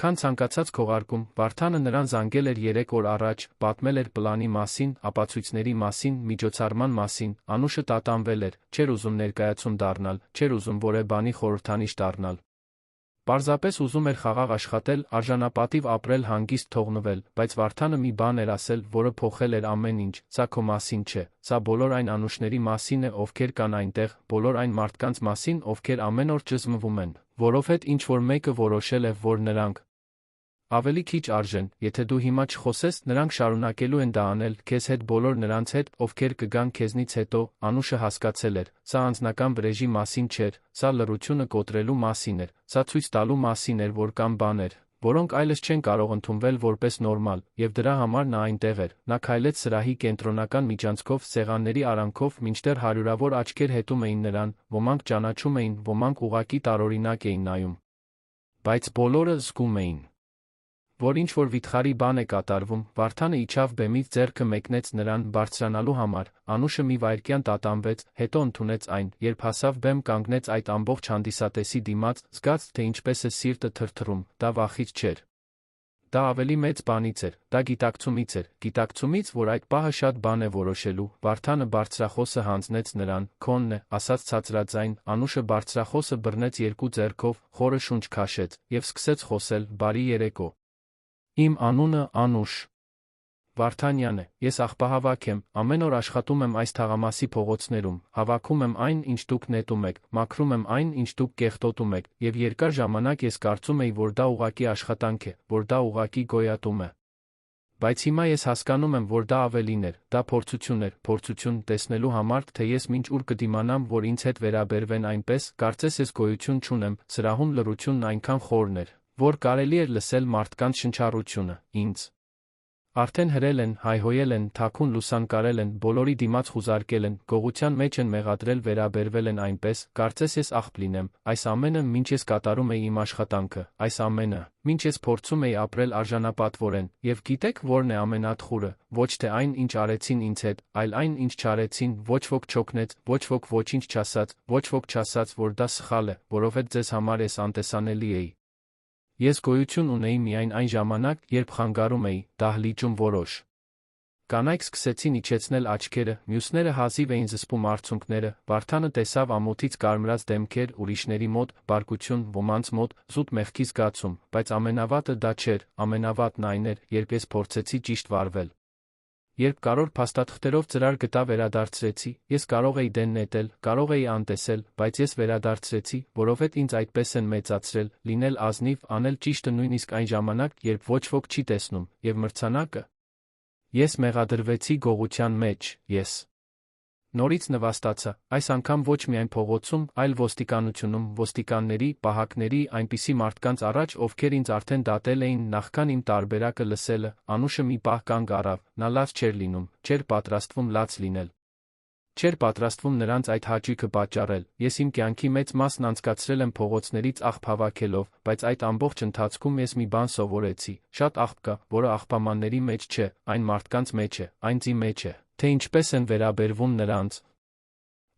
քան ցանկացած քողարկում, Վարդանը նրան զանգել էր 3 օր առաջ, պատմել էր պլանի մասին, ապացույցների մասին, միջոցառման մասին, Անուշը տատանվել էր, չէր ուզում ներկայացում դառնալ, չէր ուզում որևէ բանի խորհրդանիշ դառնալ։ Պարզապես ուզում էր խաղաղ աշխատել, արժանապատիվ ապրել, հանգիստ թողնվել, բայց Վարդանը մի բան էր ասել, որը փոխել էր ամեն ինչ, սա քո մասին չէ, սա բոլոր այն անուշների մասին է, ովքեր կան այնտեղ, բոլոր այն մարդկանց մասին, ովքեր ամեն օր ճզմվում են, որովհետև ինչ-որ մեկը որոշել է, որ նրանք ավելի քիչ արժեն, եթե դու հիմա չխոսես, նրանք շարունակելու են դա անել, քեզ հետ բոլոր նրանց հետ, ովքեր կգան քեզնից հետո, Անուշը հասկացել էր, սա անձնական վրեժի մասին չէր, սա լռությունը կոտրելու մասին էր, սա ցույց տալու մասին էր, որ կան բաներ, որոնք այլևս չեն կարող ընդունվել որպես նորմալ, և դրա համար նա այնտեղ էր, նա քայլեց սրահի կենտրոնական միջանցքով, սեղանների արանքով, մինչդեռ հարյուրավոր աչքեր հետում էին նրան, ոմանք ճանաչում էին, ոմանք ուղղակի տարօրինակ էին նայում, բայց բոլորը զգում էին, որ ինչ-որ վիթխարի բան է կատարվում, Վարդանը իջավ բեմից, ձեռքը մեկնեց նրան բարձրանալու համար, Անուշը մի վայրկյան տատանվեց, հետո ընդունեց այն, երբ հասավ բեմ, կանգնեց այդ ամբողջ հանդիսատեսի դիմաց, զգաց, թե ինչպես է սիրտը թրթռում, դա վախից չէր, դա ավելի մեծ բանից էր, դա գիտակցումից էր, գիտակցումից, որ այդ պահը շատ բան է որոշելու, Վարդանը բարձրախոսը հանձնեց նրան, քոնն է, ասաց ցածրաձայն, Անուշը բարձրախոսը բռնեց երկու ձեռքով, խորը շունչ քաշեց, և սկսեց խոսել, բարի երեկո։ Իմ անունը Անուշ Վարդանյան է, ես աղբահավաք եմ, ամեն օր աշխատում եմ այս թաղամասի փողոցներում, հավաքում եմ այն, ինչ դուք նետում եք, մաքրում եմ այն, ինչ դուք կեղտոտում եք, և երկար ժամանակ ես կարծում էի, որ դա ուղղակի աշխատանք է, որ դա ուղղակի գոյատում է։ Բայց հիմա ես հասկանում եմ, որ դա ավելին էր, դա փորձություն էր, փորձություն տեսնելու համար, թե ես մինչ ուր կդիմանամ, որ ինձ հետ վերաբերվեն այնպես, կարծես ես գոյություն չունեմ, սրահում լռությունն այնքան խորն էր, որ կարելի էր լսել մարդկանց շնչառությունը, ինձ արդեն հրել են, հայհոյել են, թաքուն լուսանկարել են, բոլորի դիմաց խուզարկել են, գողության մեջ են մեղադրել, վերաբերվել են այնպես, կարծես ես աղբ լինեմ, այս ամենը մինչ ես կատարում էի իմ աշխատանքը, այս ամենը, մինչ ես փորձում էի ապրել արժանապատվորեն, եւ գիտեք որն է ամենաթխուրը, ոչ թե այն, ինչ արեցին ինձ հետ, այլ այն, ինչ չարեցին, ոչ ոք չօգնեց, ոչ ոք ոչինչ չասաց, ոչ ոք չասաց, որ դա սխալ է, որովհետեւ ձեզ համար ես անտեսանելի էի։ Ես գոյություն ունեի միայն այն ժամանակ, երբ խանգարում էի, դահլիճում որոշ կանայք սկսեցին իջեցնել աչքերը, մյուսները հազիվ էին զսպում արցունքները, Վարդանը տեսավ ամոթից կարմրած դեմքեր, ուրիշների մոտ, բարկություն, ոմանց մոտ, զուտ մեղքի զգացում, բայց ամենավատը դա չէր, ամենավատն այն էր, երբ ես փորձեցի ճիշտ վարվել։ Երբ կարճ փաստաթղթերով ծրար գտա վերադարձրեցի, ես կարող էի դեն նետել, կարող էի անտեսել, բայց ես վերադարձրեցի, որովհետև ինձ այդպես են մեծացրել, լինել ազնիվ, անել ճիշտը նույնիսկ այն ժամանակ, երբ ոչ ոք չի տեսնում, և մրցանակը։ Ես մեղադրվեցի գողության մեջ, ես նորից նվաստացա, այս անգամ ոչ միայն փողոցում, այլ ոստիկանությունում, ոստիկանների, պահակների, այնպիսի մարդկանց առաջ, ովքեր ինձ արդեն դատել էին նախքան իմ տարբերակը լսելը, Անուշը մի պահ կանգ առավ, նա լաց չէր լինում, չէր պատրաստվում լաց լինել։ Չէր պատրաստվում նրանց այդ հաճույքը պատճառել, ես իմ կյանքի մեծ մասն անցկացրել եմ փողոցներից աղբ հավաքելով, բայց այդ ամբողջ ընթացքում ես մի բան սովորեցի, շատ աղբ կա, որը աղբամանների մեջ չէ, այն մարդկանց մեջ է, այն ձի մեջ է, թե ինչպես են վերաբերվում նրանց,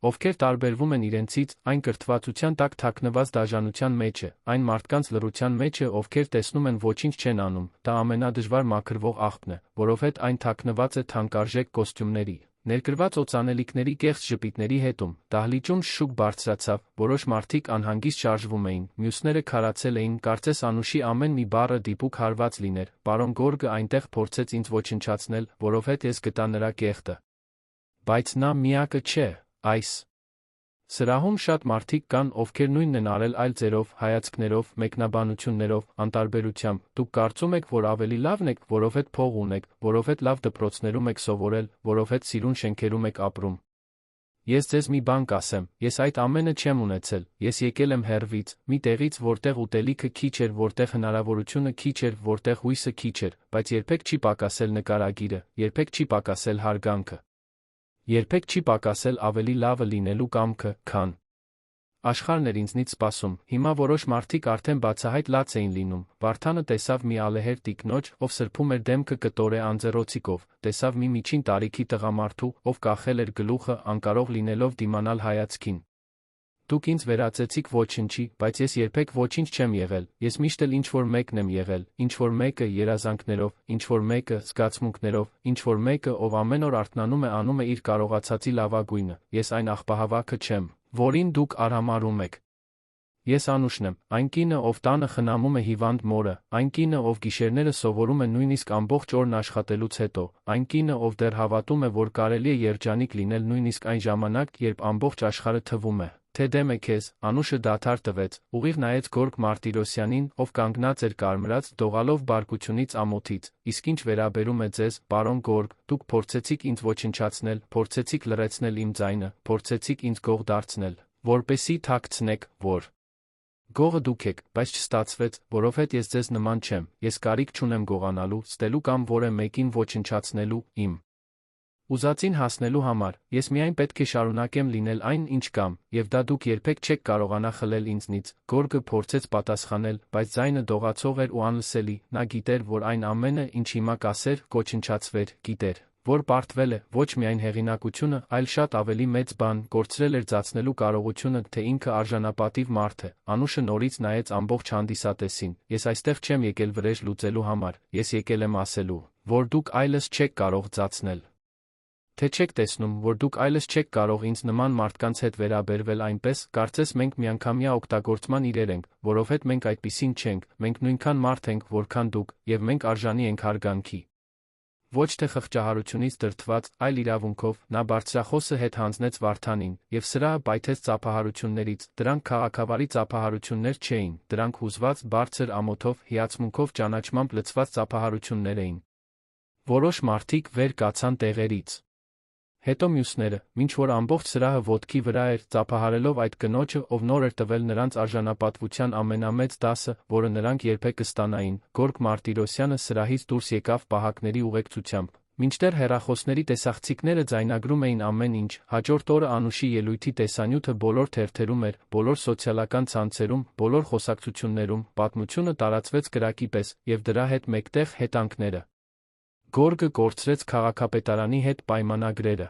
ովքեր տարբերվում են իրենցից, այն կրթվածության տակ թաքնված դաժանության մեջ է, այն մարդկանց լռության մեջ է, ովքեր տեսնում են ոչինչ չեն անում, դա ամենադժվար մաքրվող աղբն է, որովհետև այն թաքնված է թանկարժեք կոստյումների, ներկրված օծանելիքների կեղծ ժպիտների հետում, դահլիճում շշուկ բարձրացավ, որոշ մարդիկ անհանգիստ շարժվում էին, մյուսները քարացել էին, կարծես Անուշի ամեն մի բառը դիպուկ հարված լիներ, պարոն Գորգը այնտեղ փորձեց ինձ ոչնչացնել, որովհետև ես գտա նրա կեղտը։ Բայց նա միակը չէ, այս սրահում շատ մարդիկ կան, ովքեր նույնն են արել այլ ձերով, հայացքներով, մեկնաբանություններով, անտարբերությամբ, դուք կարծում եք, որ ավելի լավն եք, որովհետև փող ունեք, որովհետև լավ դպրոցներում եք սովորել, որովհետև սիրուն շենքերում եք ապրում։ Ես ձեզ մի բան կասեմ, ես այդ ամենը չեմ ունեցել, ես եկել եմ հեռվից, մի տեղից, որտեղ ուտելիքը քիչ էր, որտեղ հնարավորությունը քիչ էր, որտեղ հույսը քիչ էր, բայց երբեք չի պակասել նկարագիրը, երբեք չի պակասել հարգանքը։ Երբեք չի պակասել ավելի լավը լինելու կամքը, քան աշխարհն էր ինձնից սպասում, հիմա որոշ մարդիկ արդեն բացահայտ լաց էին լինում, Վարդանը տեսավ մի ալեհեր տիկնոջ, ով սրբում էր դեմքը կտորե անձեռոցիկով, տեսավ մի միջին տարիքի տղամարդու, ով կախել էր գլուխը, անկարող լինելով դիմանալ հայացքին։ Դուք ինձ վերածեցիք ոչնչի, բայց ես երբեք ոչինչ չեմ եղել, ես միշտ էլ ինչ-որ մեկն եմ եղել, ինչ-որ մեկը երազանքներով, ինչ-որ մեկը զգացմունքներով, ինչ-որ մեկը, ով ամեն օր արթնանում է անում է իր կարողացածի լավագույնը, ես այն աղբահավաքը չեմ, որին դուք արհամարհում եք։ Ես Անուշն եմ, այն կինը, ով տանը խնամում է հիվանդ մորը, այն կինը, ով գիշերները սովորում է նույնիսկ ամբողջ օրն աշխատելուց հետո, այն կինը, ով դեռ հավատում է, որ կարելի է երջանիկ լինել նույնիսկ այն ժամանակ, երբ ամբողջ աշխարհը թվում է, թե դեմ է քեզ, Անուշը դադար տվեց, ուղիղ նայեց Գորգ Մարտիրոսյանին, ով կանգնած էր կարմրած, դողալով բարկությունից ամոթից, իսկ ինչ վերաբերում է ձեզ, պարոն Գորգ, դուք փորձեցիք ինձ ոչնչացնել, փորձեցիք լռեցնել իմ ձայնը, փորձեցիք ինձ գող դարձնել, որպեսզի թաքցնեք, որ գողը դուք եք, բայց չստացվեց, որովհետև ես ձեզ նման չեմ, ես կարիք չունեմ գողանալու, ստելու կամ որևէ մեկին ոչնչացնելու, իմ ուզածին հասնելու համար, ես միայն պետք է շարունակեմ լինել այն, ինչ կամ, եւ դա դուք երբեք չեք կարողանա խլել ինձնից, Գորգը փորձեց պատասխանել, բայց ձայնը դողացող էր ու անլսելի, նա գիտեր, որ այն ամենը, ինչ հիմա կասեր, կոչնչացվեր, գիտեր, որ պարտվել է ոչ միայն հեղինակությունը, այլ շատ ավելի մեծ բան կորցրել էր ծածնելու կարողությունը, թե ինքը արժանապատիվ մարդ է։ Անուշը նորից նայեց ամբողջ հանդիսատեսին. Ես այստեղ չեմ եկել վրեժ լուծելու համար, ես եկել եմ ասելու, որ դուք այլս չեք կարող ծածնել։ Թե չեք տեսնում, որ դուք այլս չեք կարող ինձ նման մարդկանց հետ վերաբերվել այնպես, կարծես մենք միանգամյա օգտագործման իրեր ենք, որովհետև մենք այդպիսին չենք, մենք նույնքան մարդ ենք, որքան դուք, եւ մենք արժանի ենք հարգանքի։ Ոչ թե խղճահարությունից դրդված, այլ իրավունքով, նա բարձրախոսը հետ հանձնեց Վարդանին, եւ սրահը պայթեց ծափահարություններից, դրանք քաղաքավարի ծափահարություններ չէին, դրանք հուզված բարձր ամոթով, հիացմունքով ճանաչմամբ լցված ծափահարություններ էին։ Որոշ մարդիկ վեր կացան տեղերից։ Հետո մյուսները, մինչ որ ամբողջ սրահը ոտքի վրա էր, ծափահարելով այդ կնոջը, ով նոր էր տվել նրանց արժանապատվության ամենամեծ դասը, որը նրանք երբեք կստանային, Գորգ Մարտիրոսյանը սրահից դուրս եկավ պահակների ուղեկցությամբ։ Մինչդեռ հեռախոսների տեսախցիկները ձայնագրում էին ամեն ինչ, հաջորդ օրը Անուշի ելույթի տեսանյութը բոլոր թերթերում էր, բոլոր սոցիալական ցանցերում, բոլոր խոսակցություններում, պատմությունը տարածվեց կրակի պես, եւ դրա հետ մեկտեղ հետանքները։ Գորգը կորցրեց քաղաքապետարանի հետ պայմանագրերը։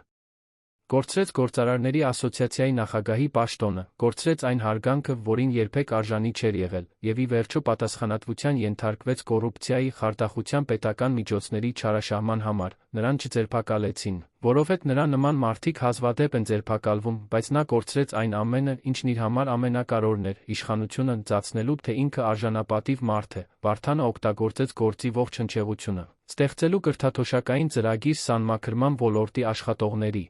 Կորցրեց գործարարների ասոցիացիայի նախագահի պաշտոնը, կորցրեց այն հարգանքը, որին երբեք արժանի չէր եղել, եւ ի վերջո պատասխանատվության ենթարկվեց կոռուպցիայի, խարդախության պետական միջոցների չարաշահման համար, նրան չձերբակալեցին, որովհետև նրա նման մարդիկ հազվադեպ են ձերբակալվում, բայց նա կորցրեց այն ամենը, ինչն իր համար ամենակարևորն էր, իշխանությունը ծածնելու, թե ինքը արժանապատիվ մարդ է, Վարդանը օգտագործեց գործի ողջ հնչեղությունը, ստեղծելու կրթաթոշակային ծրագիր սանմաքրման ոլորտի աշխատողների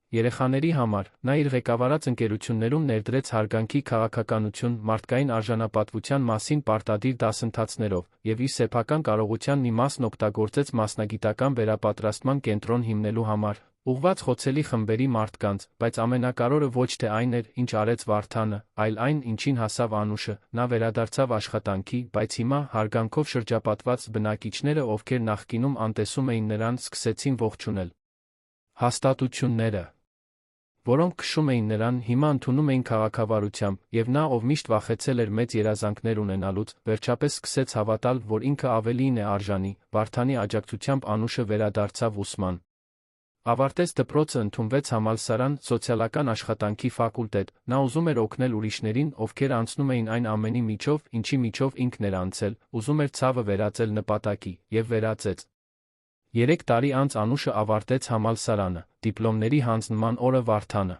երեխաների համար, նա իր ղեկավարած ընկերություններում ներդրեց հարգանքի քաղաքականություն մարդկային արժանապատվության մասին պարտադիր դասընթացներով, եւ իր սեփական կարողության մի մասն օգտագործեց մասնագիտական վերապատրաստման կենտրոն հիմնելու համար, ուղղված խոցելի խմբերի մարդկանց, բայց ամենակարևորը ոչ թե այն էր, ինչ արեց Վարդանը, այլ այն, ինչին հասավ Անուշը, նա վերադարձավ աշխատանքի, բայց հիմա, հարգանքով շրջապատված բնակիչները, ովքեր նախկինում անտեսում էին նրան, սկսեցին ողջունել։ Հաստատությունները, որոնք քշում էին նրան, հիմա ընդունում էին քաղաքավարությամբ, եւ նա, ով միշտ վախեցել էր մեծ երազանքներ ունենալուց, վերջապես սկսեց հավատալ, որ ինքը ավելին է արժանի, Վարդանի աջակցությամբ Անուշը վերադարձավ ուսման։ Ավարտեց դպրոցը, ընդունվեց համալսարան, սոցիալական աշխատանքի ֆակուլտետ, նա ուզում էր օգնել ուրիշներին, ովքեր անցնում էին այն ամենի միջով, ինչի միջով ինքն էր անցել, ուզում էր ցավը վերածել նպատակի, եւ վերածեց։ 3 տարի անց Անուշը ավարտեց համալսարանը, դիպլոմների հանձնման օրը Վարդանը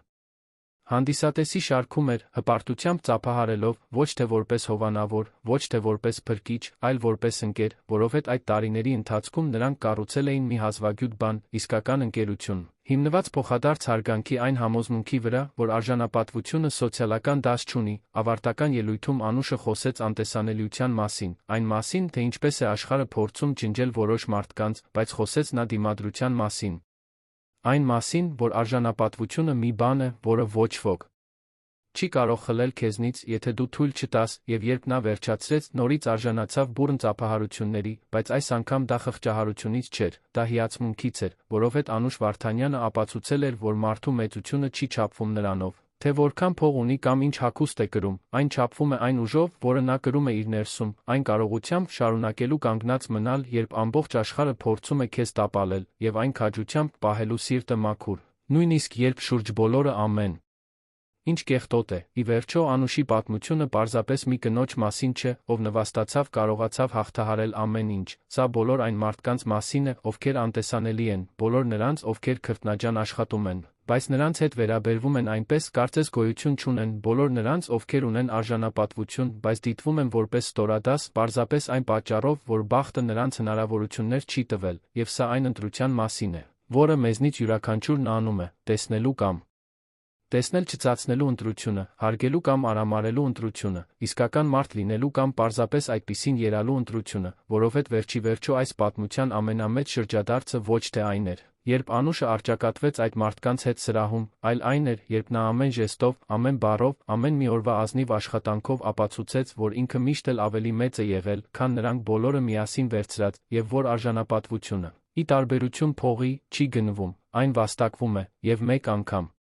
հանդիսատեսի շարքում էր, հպարտությամբ ծափահարելով, ոչ թե որպես հովանավոր, ոչ թե որպես փրկիչ, այլ որպես ընկեր, որովհետև այդ տարիների ընթացքում նրանք կառուցել էին մի հազվագյուտ բան, իսկական ընկերություն, հիմնված փոխադարձ հարգանքի այն համոզմունքի վրա, որ արժանապատվությունը սոցիալական դաս չունի, ավարտական ելույթում Անուշը խոսեց անտեսանելիության մասին, այն մասին, թե ինչպես է աշխարհը փորձում ջնջել որոշ մարդկանց, բայց խոսեց նա դիմադրության մասին։ Այն մասին, որ արժանապատվությունը մի բան է, որը ոչ ոք չի կարող խլել քեզնից, եթե դու թույլ չտաս, եւ երբ նա վերջացրեց, նորից արժանացավ բուռն ծափահարությունների, բայց այս անգամ դա խղճահարությունից չէր, դա հիացմունքից էր, որովհետև Անուշ Վարդանյանը ապացուցել էր, որ մարդու մեծությունը չի չափվում նրանով, թե որքան փող ունի կամ ինչ հագուստ է կրում, այն չափվում է այն ուժով, որը նա կրում է իր ներսում, այն կարողությամբ շարունակելու կանգնած մնալ, երբ ամբողջ աշխարհը փորձում է քեզ տապալել, եւ այն քաջությամբ պահելու սիրտը մաքուր, նույնիսկ երբ շուրջ բոլորը ամեն ինչ կեղտոտ է։ Ի վերջո Անուշի պատմությունը պարզապես մի կնոջ մասին չէ, ով նվաստացավ, կարողացավ հաղթահարել ամեն ինչ, սա բոլոր այն մարդկանց մասին է, ովքեր անտեսանելի են, բոլոր նրանց, ովքեր քրտնաջան աշխատում են, բայց նրանց հետ վերաբերվում են այնպես, կարծես գոյություն չունեն, բոլոր նրանց, ովքեր ունեն արժանապատվություն, բայց դիտվում են որպես ստորադաս, պարզապես այն պատճառով, որ բախտը նրանց հնարավորություններ չի տվել, եւ սա այն ընտրության մասին է, որը մեզնից յուրաքանչյուրն անում է, տեսնելու կամ տեսնել չծածնելու ընտրությունը, հարգելու կամ արամարելու ընտրությունը, իսկական մարդ լինելու կամ պարզապես այդպիսին երալու ընտրությունը, որովհետև վերջի վերջո այս պատմության ամենամեծ շրջադարձը ոչ թե այն էր, երբ Անուշը առճակատվեց այդ մարդկանց հետ սրահում, այլ այն էր, երբ նա ամեն ժեստով, ամեն բառով, ամեն մի օրվա ազնիվ աշխատանքով ապացուցեց, որ ինքը միշտ էլ ավելի մեծ է եղել, քան նրանք բոլորը միասին վերցրած, եւ որ արժանապատվությունը, ի տարբերություն փողի, չի գնվում, այն վաստակվում է, եւ մեկ անգամ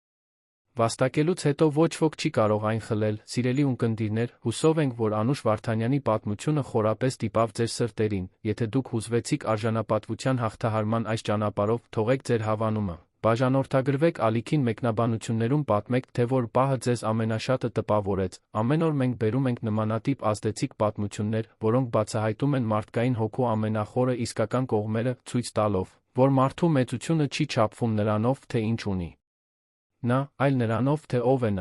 Վաստակելուց հետո ոչ ոք չի կարող այն խլել, սիրելի ունկնդիրներ, հուսով ենք, որ Անուշ Վարդանյանի պատմությունը խորապես դիպավ ձեր սրտերին, եթե դուք հուզվեցիք արժանապատվության հաղթահարման այս ճանապարհով, թողեք ձեր հավանումը, բաժանորդագրվեք ալիքին մեկնաբանություններում պատմեք, թե որ պահը ձեզ ամենաշատը տպավորեց, ամեն օր մենք բերում ենք նմանատիպ ազդեցիկ պատմություններ, որոնք բացահայտում են մարդկային հոգու ամենախորը իսկական կողմերը, ցույց տալով, որ մարդու մեծությունը չի չափվում նրանով, թե ինչ ունի նա, այլ նրանով, թե ով է նա։